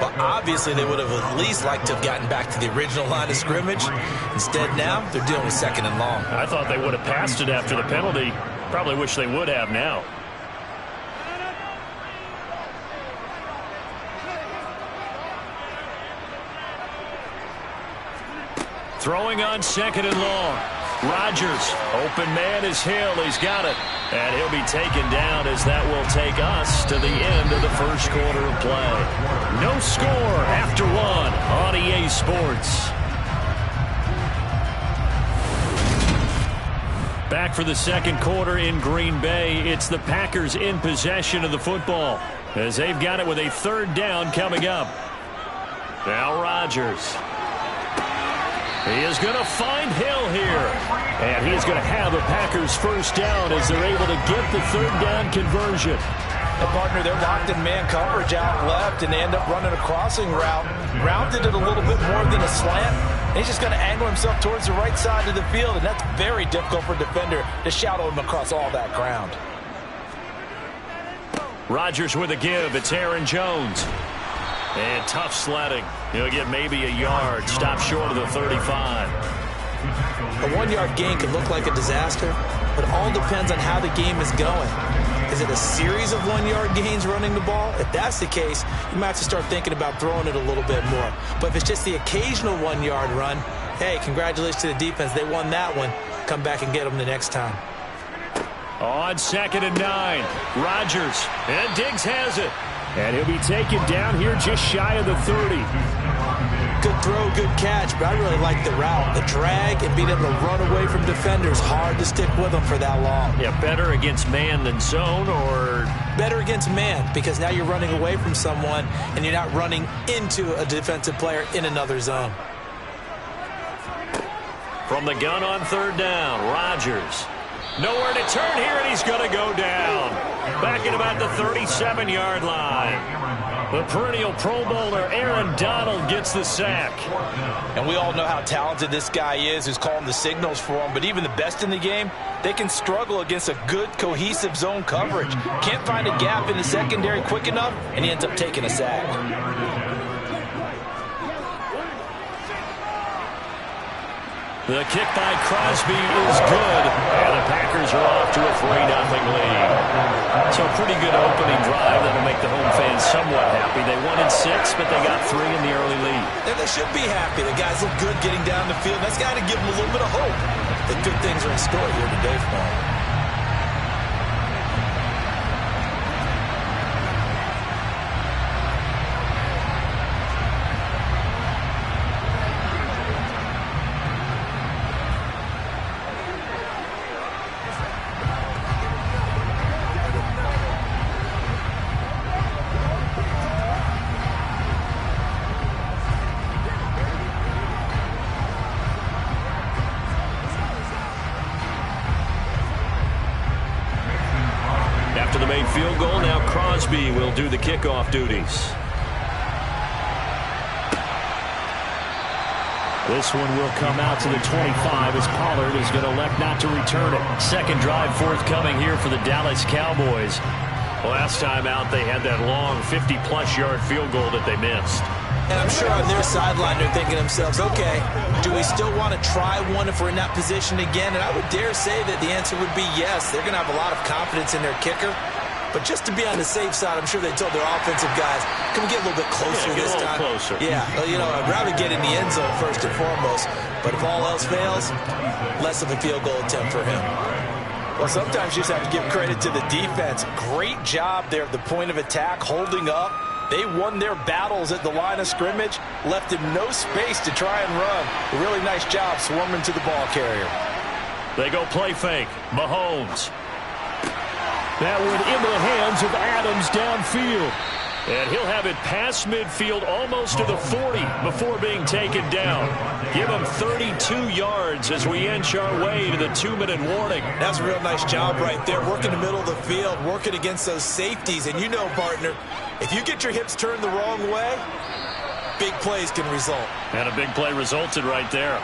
Well, obviously, they would have at least liked to have gotten back to the original line of scrimmage. Instead, now, they're dealing with 2nd and long. I thought they would have passed it after the penalty. Probably wish they would have now. Throwing on 2nd and long. Rodgers, open man is Hill. He's got it. And he'll be taken down as that will take us to the end of the 1st quarter of play. No score after 1 on EA Sports. Back for the 2nd quarter in Green Bay. It's the Packers in possession of the football as they've got it with a 3rd down coming up. Now Rodgers. He is going to find Hill here. And he's going to have the Packers 1st down as they're able to get the 3rd down conversion. And partner, they're locked in man coverage out left, and they end up running a crossing route. Rounded it a little bit more than a slant. And he's just going to angle himself towards the right side of the field, and that's very difficult for a defender to shadow him across all that ground. Rodgers with a give. It's Aaron Jones. And tough sledding. He'll get maybe a yard. Stop short of the 35. A 1-yard gain can look like a disaster, but it all depends on how the game is going. Is it a series of 1-yard gains running the ball? If that's the case, you might have to start thinking about throwing it a little bit more. But if it's just the occasional 1-yard run, hey, congratulations to the defense. They won that one. Come back and get them the next time. On 2nd and 9, Rodgers, and Diggs has it. And he'll be taken down here just shy of the 30. Good throw, good catch, but I really like the route. The drag and being able to run away from defenders, hard to stick with them for that long. Yeah, better against man than zone, or? Better against man, because now you're running away from someone and you're not running into a defensive player in another zone. From the gun on 3rd down, Rodgers. Nowhere to turn here, and he's going to go down. Back at about the 37-yard line. The perennial Pro Bowler Aaron Donald gets the sack. And we all know how talented this guy is who's calling the signals for him, but even the best in the game, they can struggle against a good, cohesive zone coverage. Can't find a gap in the secondary quick enough, and he ends up taking a sack. The kick by Crosby is good, and the Packers are off to a 3-0 lead. So a pretty good opening drive that'll make the home fans somewhat happy. They won in 6, but they got 3 in the early lead. And they should be happy. The guys look good getting down the field. That's got to give them a little bit of hope that good things are in store here today for them. field goal. Now Crosby will do the kickoff duties. This one will come out to the 25 as Pollard is going to elect not to return it. Second drive forthcoming here for the Dallas Cowboys. Last time out, they had that long 50-plus yard field goal that they missed. And I'm sure on their sideline they're thinking to themselves, okay, do we still want to try one if we're in that position again? And I would dare say that the answer would be yes. They're going to have a lot of confidence in their kicker. But just to be on the safe side, I'm sure they told their offensive guys, can we get a little bit closer this time? Closer. Yeah, you know, I'd rather get in the end zone first and foremost. But if all else fails, less of a field goal attempt for him. Well, sometimes you just have to give credit to the defense. Great job there at the point of attack, holding up. They won their battles at the line of scrimmage, left him no space to try and run. A really nice job swarming to the ball carrier. They go play fake. Mahomes. That one into the hands of Adams downfield. And he'll have it past midfield almost to the 40 before being taken down. Give him 32 yards as we inch our way to the 2-minute warning. That's a real nice job right there, working the middle of the field, working against those safeties. And you know, partner, if you get your hips turned the wrong way, big plays can result. And a big play resulted right there.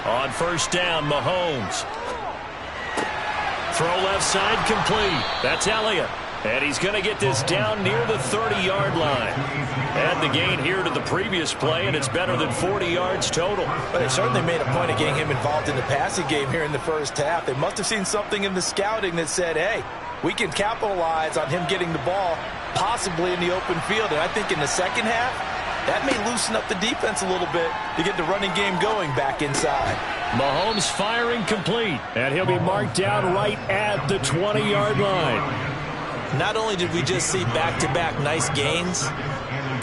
On first down, Mahomes. Throw left side complete. That's Elliott. And he's going to get this down near the 30-yard line. Add the gain here to the previous play, and it's better than 40 yards total. But they certainly made a point of getting him involved in the passing game here in the first half. They must have seen something in the scouting that said, hey, we can capitalize on him getting the ball, possibly in the open field. And I think in the second half, that may loosen up the defense a little bit to get the running game going back inside. Mahomes firing complete, and he'll be marked down right at the 20-yard line. Not only did we just see back-to-back nice gains,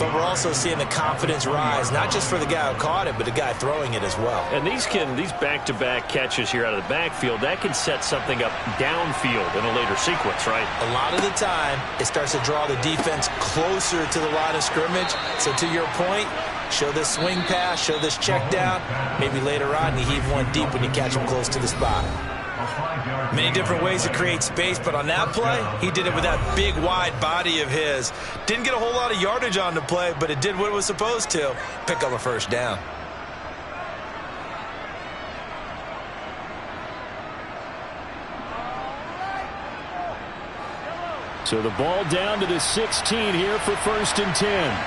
but we're also seeing the confidence rise, not just for the guy who caught it, but the guy throwing it as well. And these back-to-back catches here out of the backfield, that can set something up downfield in a later sequence, right? A lot of the time, it starts to draw the defense closer to the line of scrimmage. So to your point, show this swing pass, show this check down. Maybe later on you heave one deep when you catch him close to the spot. Many different ways to create space, but on that play, he did it with that big, wide body of his. Didn't get a whole lot of yardage on the play, but it did what it was supposed to. Pick up a first down. So the ball down to the 16 here for 1st and 10.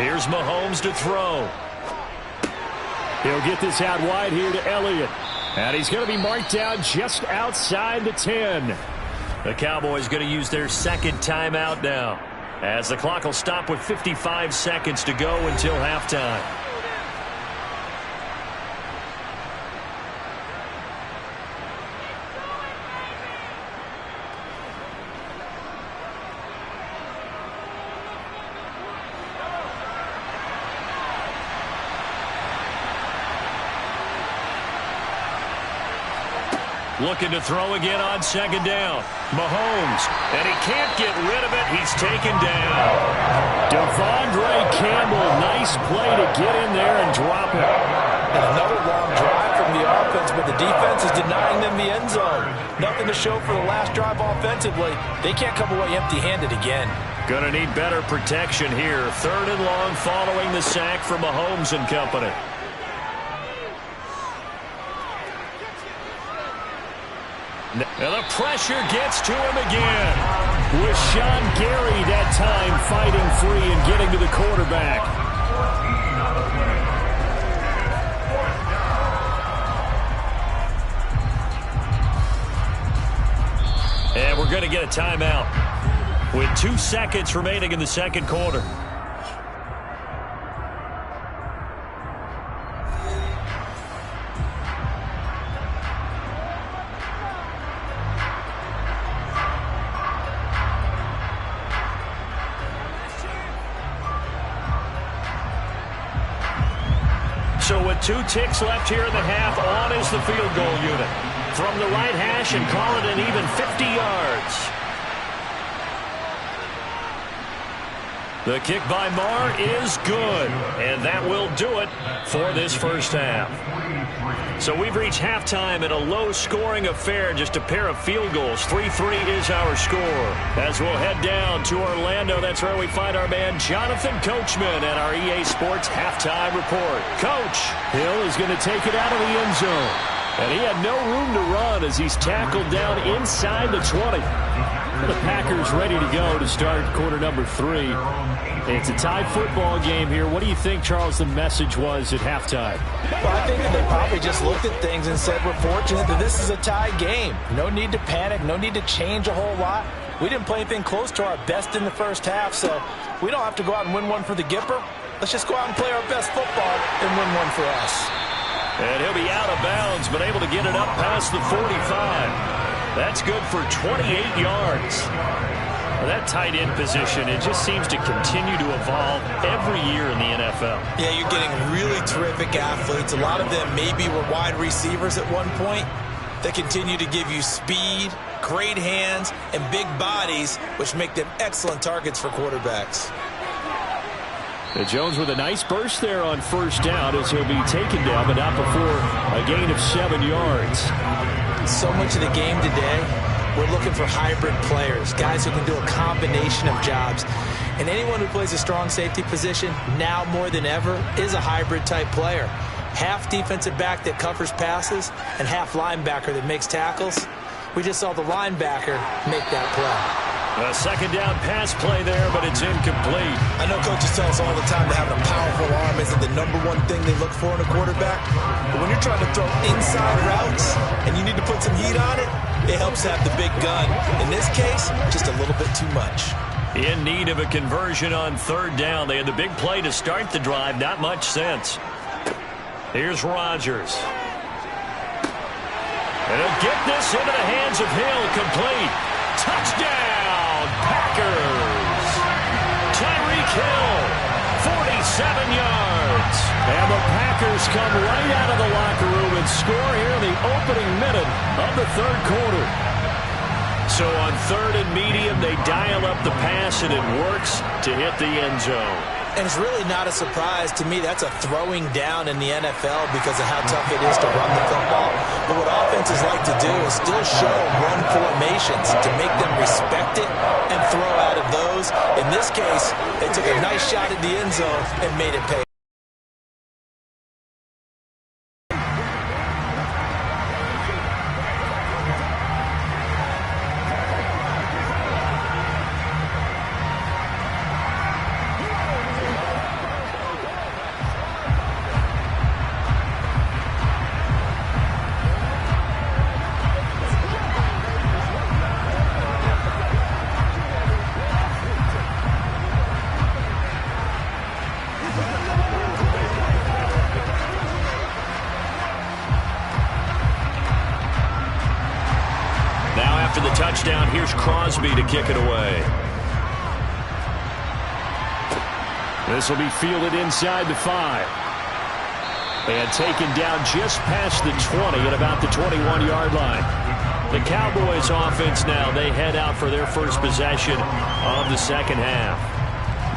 Here's Mahomes to throw. He'll get this out wide here to Elliott. And he's going to be marked down just outside the 10. The Cowboys going to use their second timeout now, as the clock will stop with 55 seconds to go until halftime. Looking to throw again on second down. Mahomes, and he can't get rid of it. He's taken down. Devondre Campbell, nice play to get in there and drop it. And another long drive from the offense, but the defense is denying them the end zone. Nothing to show for the last drive offensively. They can't come away empty-handed again. Gonna need better protection here. 3rd and long following the sack from Mahomes and company. And the pressure gets to him again. With Sean Gary that time fighting free and getting to the quarterback. And we're going to get a timeout with 2 seconds remaining in the second quarter. So with with 2 ticks left here in the half. On is the field goal unit. From the right hash and call it an even 50 yards. The kick by Marr is good. And that will do it for this first half. So we've reached halftime in a low-scoring affair, just a pair of field goals. 3-3 is our score. As we'll head down to Orlando, that's where we find our man Jonathan Coachman at our EA Sports Halftime Report. Coach, Hill is going to take it out of the end zone. And he had no room to run as he's tackled down inside the 20. The Packers ready to go to start quarter number 3. It's a tied football game here. What do you think, Charles, the message was at halftime? Well, I think that they probably just looked at things and said, we're fortunate that this is a tied game. No need to panic. No need to change a whole lot. We didn't play anything close to our best in the first half, so we don't have to go out and win one for the Gipper. Let's just go out and play our best football and win one for us. And he'll be out of bounds, but able to get it up past the 45. That's good for 28 yards. That tight end position, it just seems to continue to evolve every year in the NFL. Yeah, you're getting really terrific athletes. A lot of them maybe were wide receivers at one point. They continue to give you speed, great hands, and big bodies, which make them excellent targets for quarterbacks. Jones with a nice burst there on first down as he'll be taken down, but not before a gain of 7 yards. So much of the game today, we're looking for hybrid players, guys who can do a combination of jobs. And anyone who plays a strong safety position, now more than ever, is a hybrid-type player. Half defensive back that covers passes and half linebacker that makes tackles. We just saw the linebacker make that play. A second down pass play there, but it's incomplete. I know coaches tell us all the time that having a powerful arm isn't the #1 thing they look for in a quarterback. But when you're trying to throw inside routes and you need to put some heat on it, it helps have the big gun. In this case, just a little bit too much. In need of a conversion on third down. They had the big play to start the drive. Not much sense. Here's Rodgers. And he'll get this into the hands of Hill. Complete. Touchdown, Packers. Tyreek Hill, 47 yards. And the Packers come right out of the locker room and score here in the opening minute of the third quarter. So on third and medium, they dial up the pass, and it works to hit the end zone. And it's really not a surprise to me. That's a throwing down in the NFL because of how tough it is to run the football. But what offenses like to do is still show run formations to make them respect it and throw out of those. In this case, they took a nice shot at the end zone and made it pay. After the touchdown, here's Crosby to kick it away. This will be fielded inside the 5. And taken down just past the 20 at about the 21-yard line. The Cowboys offense now, they head out for their first possession of the second half.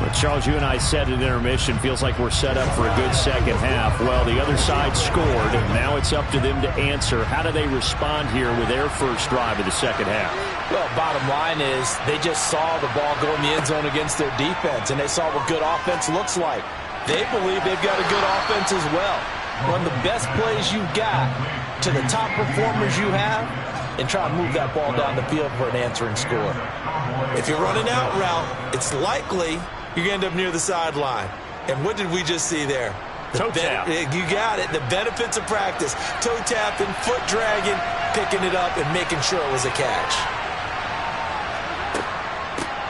But Charles, you and I said at intermission, feels like we're set up for a good second half. Well, the other side scored, and now it's up to them to answer. How do they respond here with their first drive of the second half? Well, bottom line is they just saw the ball go in the end zone against their defense, and they saw what good offense looks like. They believe they've got a good offense as well. Run the best plays you've got to the top performers you have, and try to move that ball down the field for an answering score. If you're running out route, it's likely you're going to end up near the sideline. And what did we just see there? Toe tap. You got it. The benefits of practice. Toe tapping, foot dragging, picking it up, and making sure it was a catch.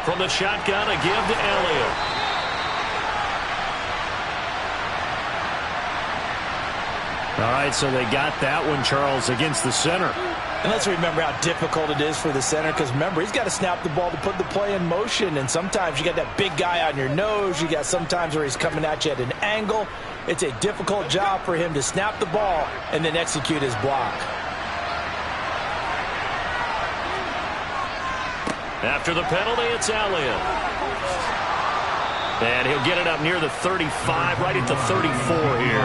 From the shotgun, a give to Elliott. All right, so they got that one, Charles, against the center. And let's remember how difficult it is for the center, because remember, he's got to snap the ball to put the play in motion, and sometimes you got that big guy on your nose. You got sometimes where he's coming at you at an angle. it's a difficult job for him to snap the ball and then execute his block. After the penalty, it's Elliott. And he'll get it up near the 35, right at the 34 here.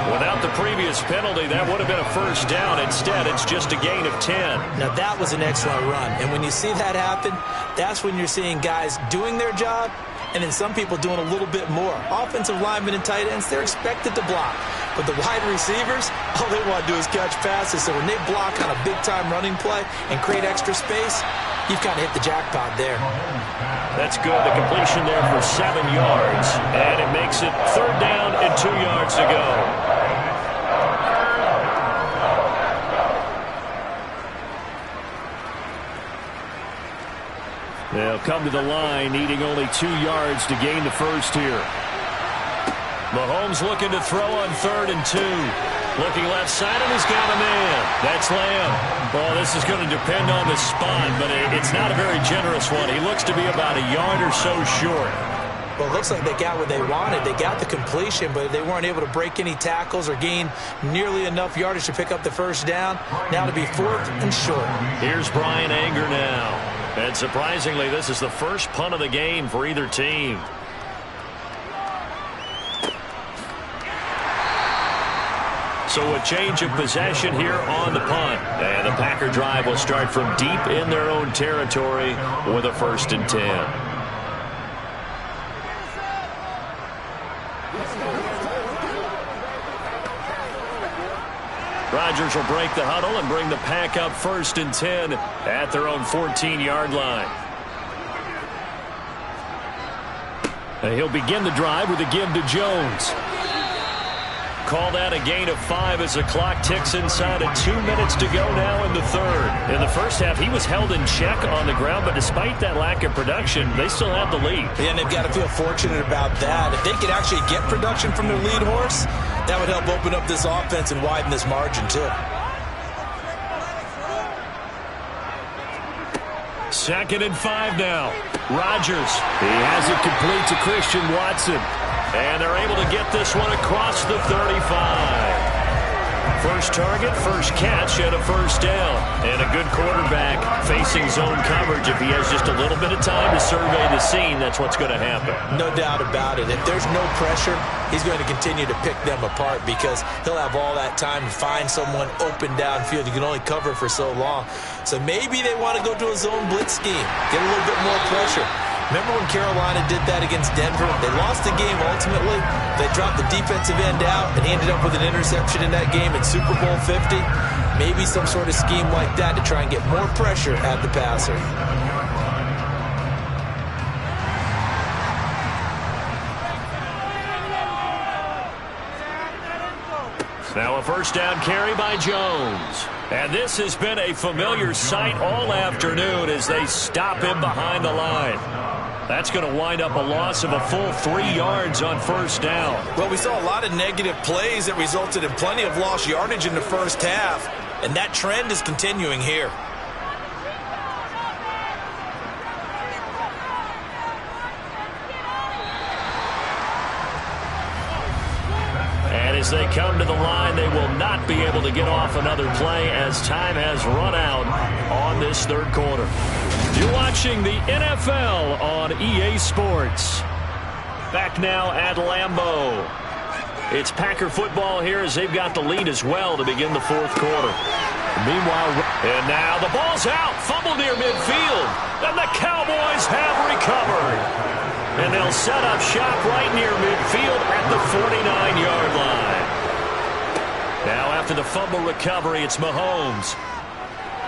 Without the previous penalty, that would have been a first down. Instead, it's just a gain of 10. Now, that was an excellent run. And when you see that happen, that's when you're seeing guys doing their job and then some people doing a little bit more. Offensive linemen and tight ends, they're expected to block. But the wide receivers, all they want to do is catch passes. So when they block on a big-time running play and create extra space, you've kind of hit the jackpot there. That's good. The completion there for 7 yards. And it makes it 3rd down and 2 yards to go. They'll come to the line, needing only 2 yards to gain the first here. Mahomes looking to throw on 3rd and 2. Looking left side, and he's got a man. That's Lamb. Well, this is going to depend on the spot, but it's not a very generous one. He looks to be about a yard or so short. Well, it looks like they got what they wanted. They got the completion, but they weren't able to break any tackles or gain nearly enough yardage to pick up the first down. Now to be 4th and short. Here's Brian Anger now. And surprisingly, this is the first punt of the game for either team. So a change of possession here on the punt. And the Packer drive will start from deep in their own territory with a 1st and 10. Rodgers will break the huddle and bring the Pack up 1st and 10 at their own 14-yard line. And he'll begin the drive with a give to Jones. Call that a gain of 5 as the clock ticks inside of 2 minutes to go now in the 3rd. In the first half, he was held in check on the ground, but despite that lack of production, they still have the lead. And they've got to feel fortunate about that. If they could actually get production from their lead horse, that would help open up this offense and widen this margin, too. 2nd and 5 now. Rodgers. He has it complete to Christian Watson. And they're able to get this one across the 35. First target, first catch, and a first down. And a good quarterback facing zone coverage. If he has just a little bit of time to survey the scene, that's what's going to happen. No doubt about it. If there's no pressure, he's going to continue to pick them apart because he'll have all that time to find someone open downfield. You can only cover for so long. So maybe they want to go to a zone blitz scheme, get a little bit more pressure. Remember when Carolina did that against Denver? They lost the game ultimately. They dropped the defensive end out, and he ended up with an interception in that game in Super Bowl 50. Maybe some sort of scheme like that to try and get more pressure at the passer. Now a first down carry by Jones. And this has been a familiar sight all afternoon as they stop him behind the line. That's going to wind up a loss of a full 3 yards on first down. Well, we saw a lot of negative plays that resulted in plenty of lost yardage in the first half, and that trend is continuing here. And as they come to the line, they will not be able to get off another play as time has run out on this 3rd quarter. You're watching the NFL on EA Sports. Back now at Lambeau. It's Packer football here as they've got the lead as well to begin the 4th quarter. Meanwhile, and now the ball's out. Fumble near midfield. And the Cowboys have recovered. And they'll set up shop right near midfield at the 49-yard line. Now after the fumble recovery, it's Mahomes.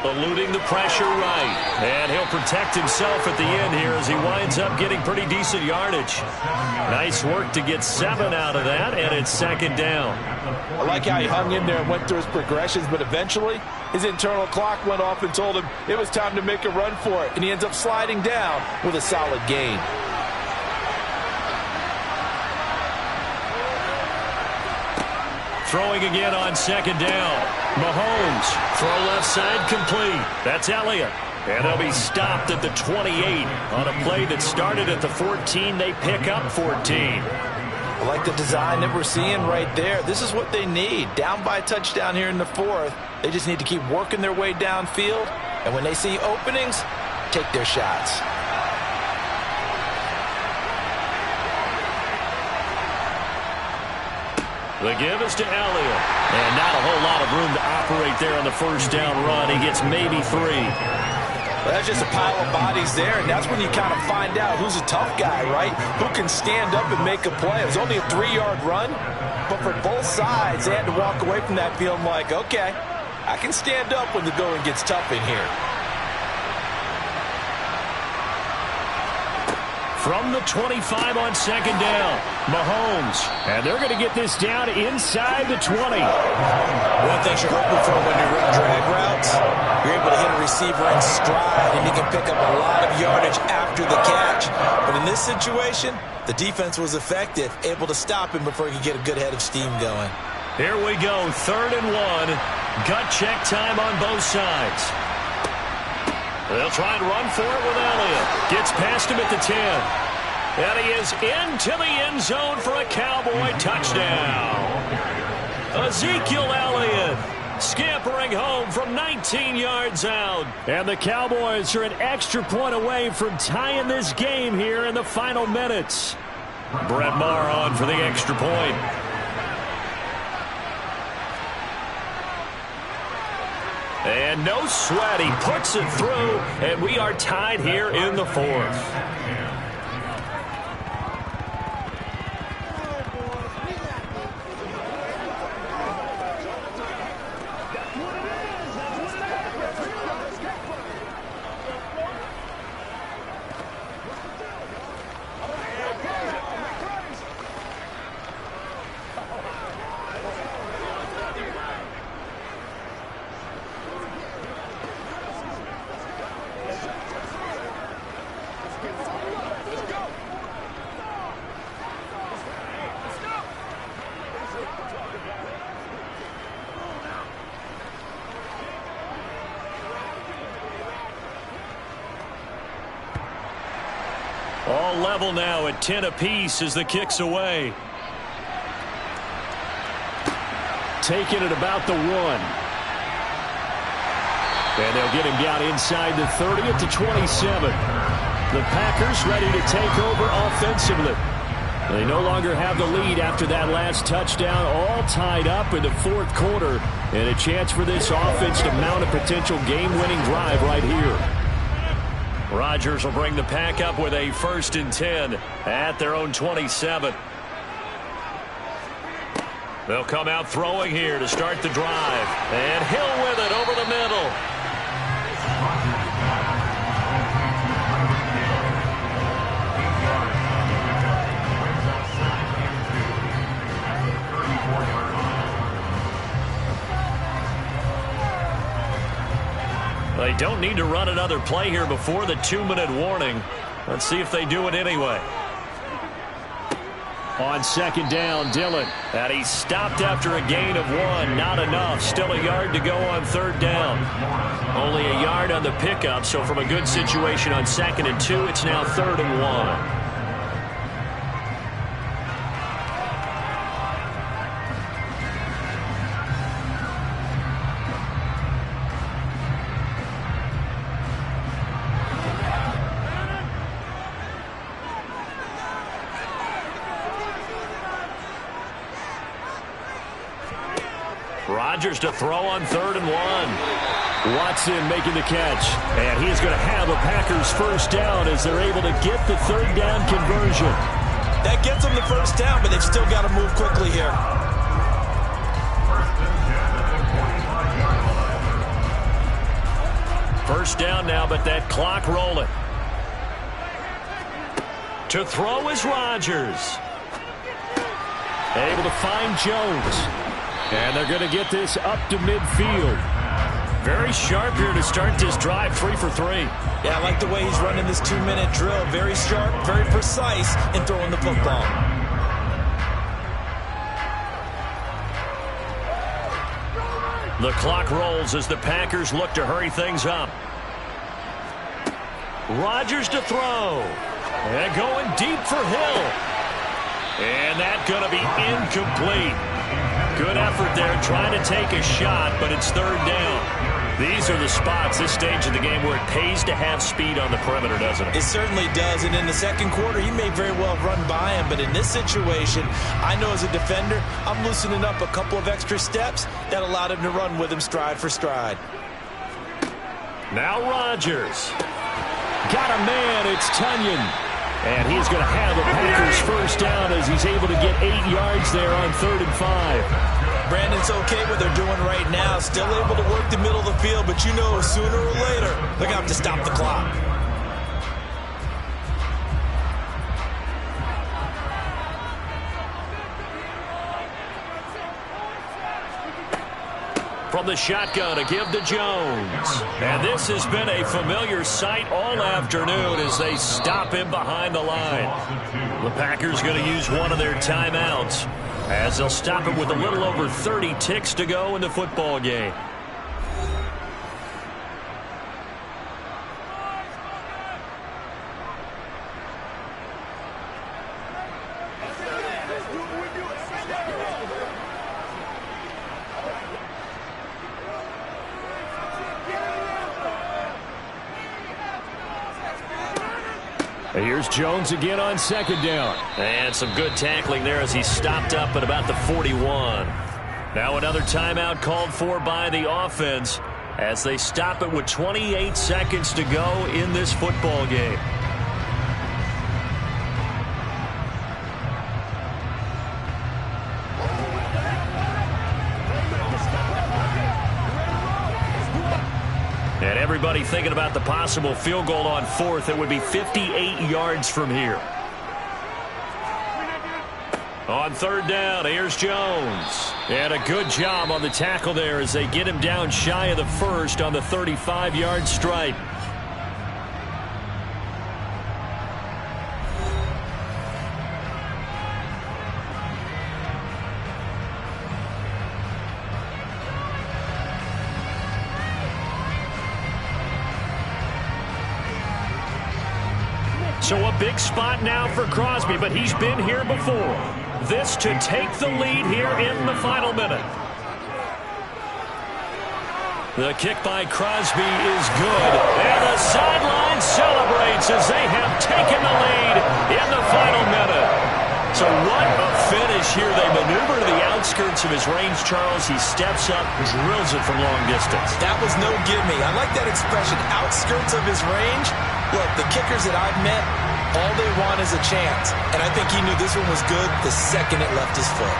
Eluding the pressure right. And he'll protect himself at the end here as he winds up getting pretty decent yardage. Nice work to get 7 out of that, and it's 2nd down. I like how he hung in there and went through his progressions, but eventually his internal clock went off and told him it was time to make a run for it, and he ends up sliding down with a solid gain. Throwing again on 2nd down. Mahomes, throw left side complete. That's Elliott. And they'll be stopped at the 28 on a play that started at the 14. They pick up 14. A I like the design that we're seeing right there. This is what they need. Down by a touchdown here in the fourth. They just need to keep working their way downfield. And when they see openings, take their shots. The give is to Elliott. And not a whole lot of room to operate there on the first down run. He gets maybe 3. Well, that's just a pile of bodies there, and that's when you kind of find out who's a tough guy, right? Who can stand up and make a play. It was only a 3-yard run, but for both sides, they had to walk away from that feeling like, okay, I can stand up when the going gets tough in here. From the 25 on second down, Mahomes. And they're going to get this down inside the 20. One thing you're hoping for when you run drag routes, you're able to hit a receiver in stride, and you can pick up a lot of yardage after the catch. But in this situation, the defense was effective, able to stop him before he could get a good head of steam going. Here we go, 3rd and 1. Gut check time on both sides. They'll try and run for it with Elliott. Gets past him at the 10. And he is into the end zone for a Cowboy touchdown. Ezekiel Elliott scampering home from 19 yards out. And the Cowboys are an extra point away from tying this game here in the final minutes. Brett Maher on for the extra point. And no sweat, he puts it through, and we are tied here in the 4th. All level now at 10 apiece as the kick's away. Taking it about the 1. And they'll get him down inside the 30 at the 27. The Packers ready to take over offensively. They no longer have the lead after that last touchdown, all tied up in the 4th quarter. And a chance for this offense to mount a potential game-winning drive right here. Rodgers will bring the pack up with a 1st and 10 at their own 27. They'll come out throwing here to start the drive. And Hill with it over the middle. They don't need to run another play here before the 2-minute warning. Let's see if they do it anyway. On second down, Dillon. And he stopped after a gain of 1. Not enough. Still a yard to go on 3rd down. Only a yard on the pickup, so from a good situation on 2nd and 2, it's now 3rd and 1. Rodgers to throw on 3rd and 1. Watson making the catch. And he is going to have a Packers 1st down as they're able to get the 3rd down conversion. That gets them the 1st down, but they've still got to move quickly here. First down now, but that clock rolling. To throw is Rodgers. Able to find Jones. And they're going to get this up to midfield. Very sharp here to start this drive, 3 for 3. Yeah, I like the way he's running this 2-minute drill. Very sharp, very precise in throwing the football. The clock rolls as the Packers look to hurry things up. Rodgers to throw. And going deep for Hill. And that's going to be incomplete. Good effort there trying to take a shot, but it's third down. These are the spots, this stage of the game, where it pays to have speed on the perimeter, doesn't it? It certainly does, and in the second quarter, he may very well run by him, but in this situation, I know as a defender, I'm loosening up a couple of extra steps that allowed him to run with him stride for stride. Now Rodgers. Got a man, it's Tunyon. And he's going to have a Packers first down as he's able to get 8 yards there on 3rd and 5. Brandon's okay what they're doing right now. Still able to work the middle of the field, but you know sooner or later, they're going to have to stop the clock. From the shotgun, a give to Jones. And this has been a familiar sight all afternoon as they stop him behind the line. The Packers going to use one of their timeouts as they'll stop it with a little over 30 ticks to go in the football game. Here's Jones again on 2nd down. And some good tackling there as he stopped up at about the 41. Now another timeout called for by the offense as they stop it with 28 seconds to go in this football game. And everybody thinking about the possible field goal on 4th. It would be 58 yards from here. On 3rd down, here's Jones. And a good job on the tackle there as they get him down shy of the first on the 35-yard stripe. So a big spot now for Crosby, but he's been here before. This to take the lead here in the final minute. The kick by Crosby is good. And the sideline celebrates as they have taken the lead in the final minute. So what a finish here. They maneuver to the outskirts of his range, Charles. He steps up, drills it from long distance. That was no gimme. I like that expression, outskirts of his range. Look, the kickers that I've met, all they want is a chance. And I think he knew this one was good the second it left his foot.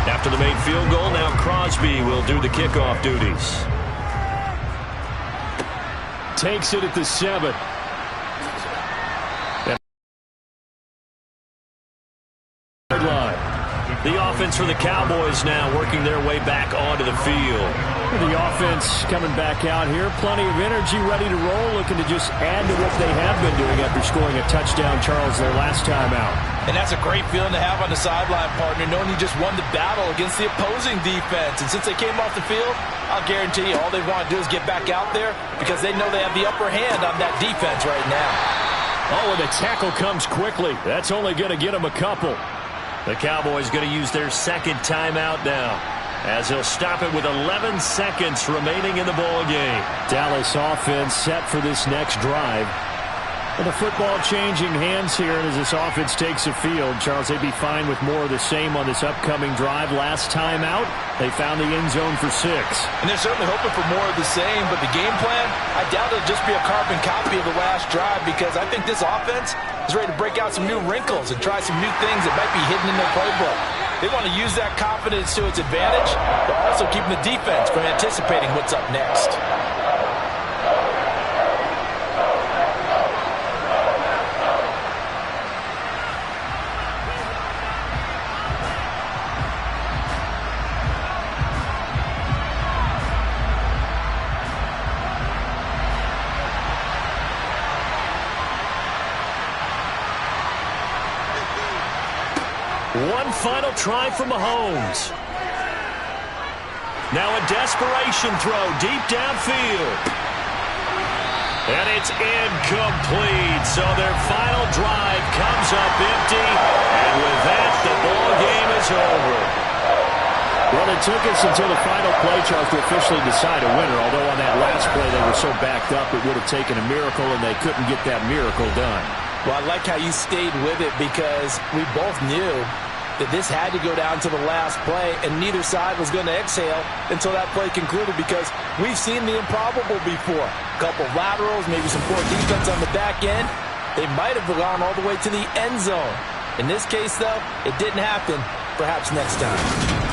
After the made field goal, now Crosby will do the kickoff duties. Takes it at the 7. The offense for the Cowboys now working their way back onto the field. The offense coming back out here. Plenty of energy, ready to roll, looking to just add to what they have been doing after scoring a touchdown, Charles, their last time out. And that's a great feeling to have on the sideline, partner, knowing you just won the battle against the opposing defense. And since they came off the field, I'll guarantee you all they want to do is get back out there because they know they have the upper hand on that defense right now. Oh, and the tackle comes quickly. That's only going to get them a couple. The Cowboys going to use their second timeout now as they'll stop it with 11 seconds remaining in the ball game. Dallas offense set for this next drive. And the football changing hands here as this offense takes the field. Charles, they'd be fine with more of the same on this upcoming drive. Last time out, they found the end zone for 6. And they're certainly hoping for more of the same, but the game plan, I doubt it'll just be a carbon copy of the last drive because I think this offense is ready to break out some new wrinkles and try some new things that might be hidden in their playbook. They want to use that confidence to its advantage, but also keeping the defense from anticipating what's up next. one final try from Mahomes. Now a desperation throw deep downfield. And it's incomplete. So their final drive comes up empty. And with that, the ball game is over. Well, it took us until the final play, Charles, to officially decide a winner. Although on that last play they were so backed up, it would have taken a miracle, and they couldn't get that miracle done. Well, I like how you stayed with it because we both knew that this had to go down to the last play, and neither side was going to exhale until that play concluded because we've seen the improbable before. A couple laterals, maybe some poor defense on the back end. They might have gone all the way to the end zone. In this case, though, it didn't happen. Perhaps next time.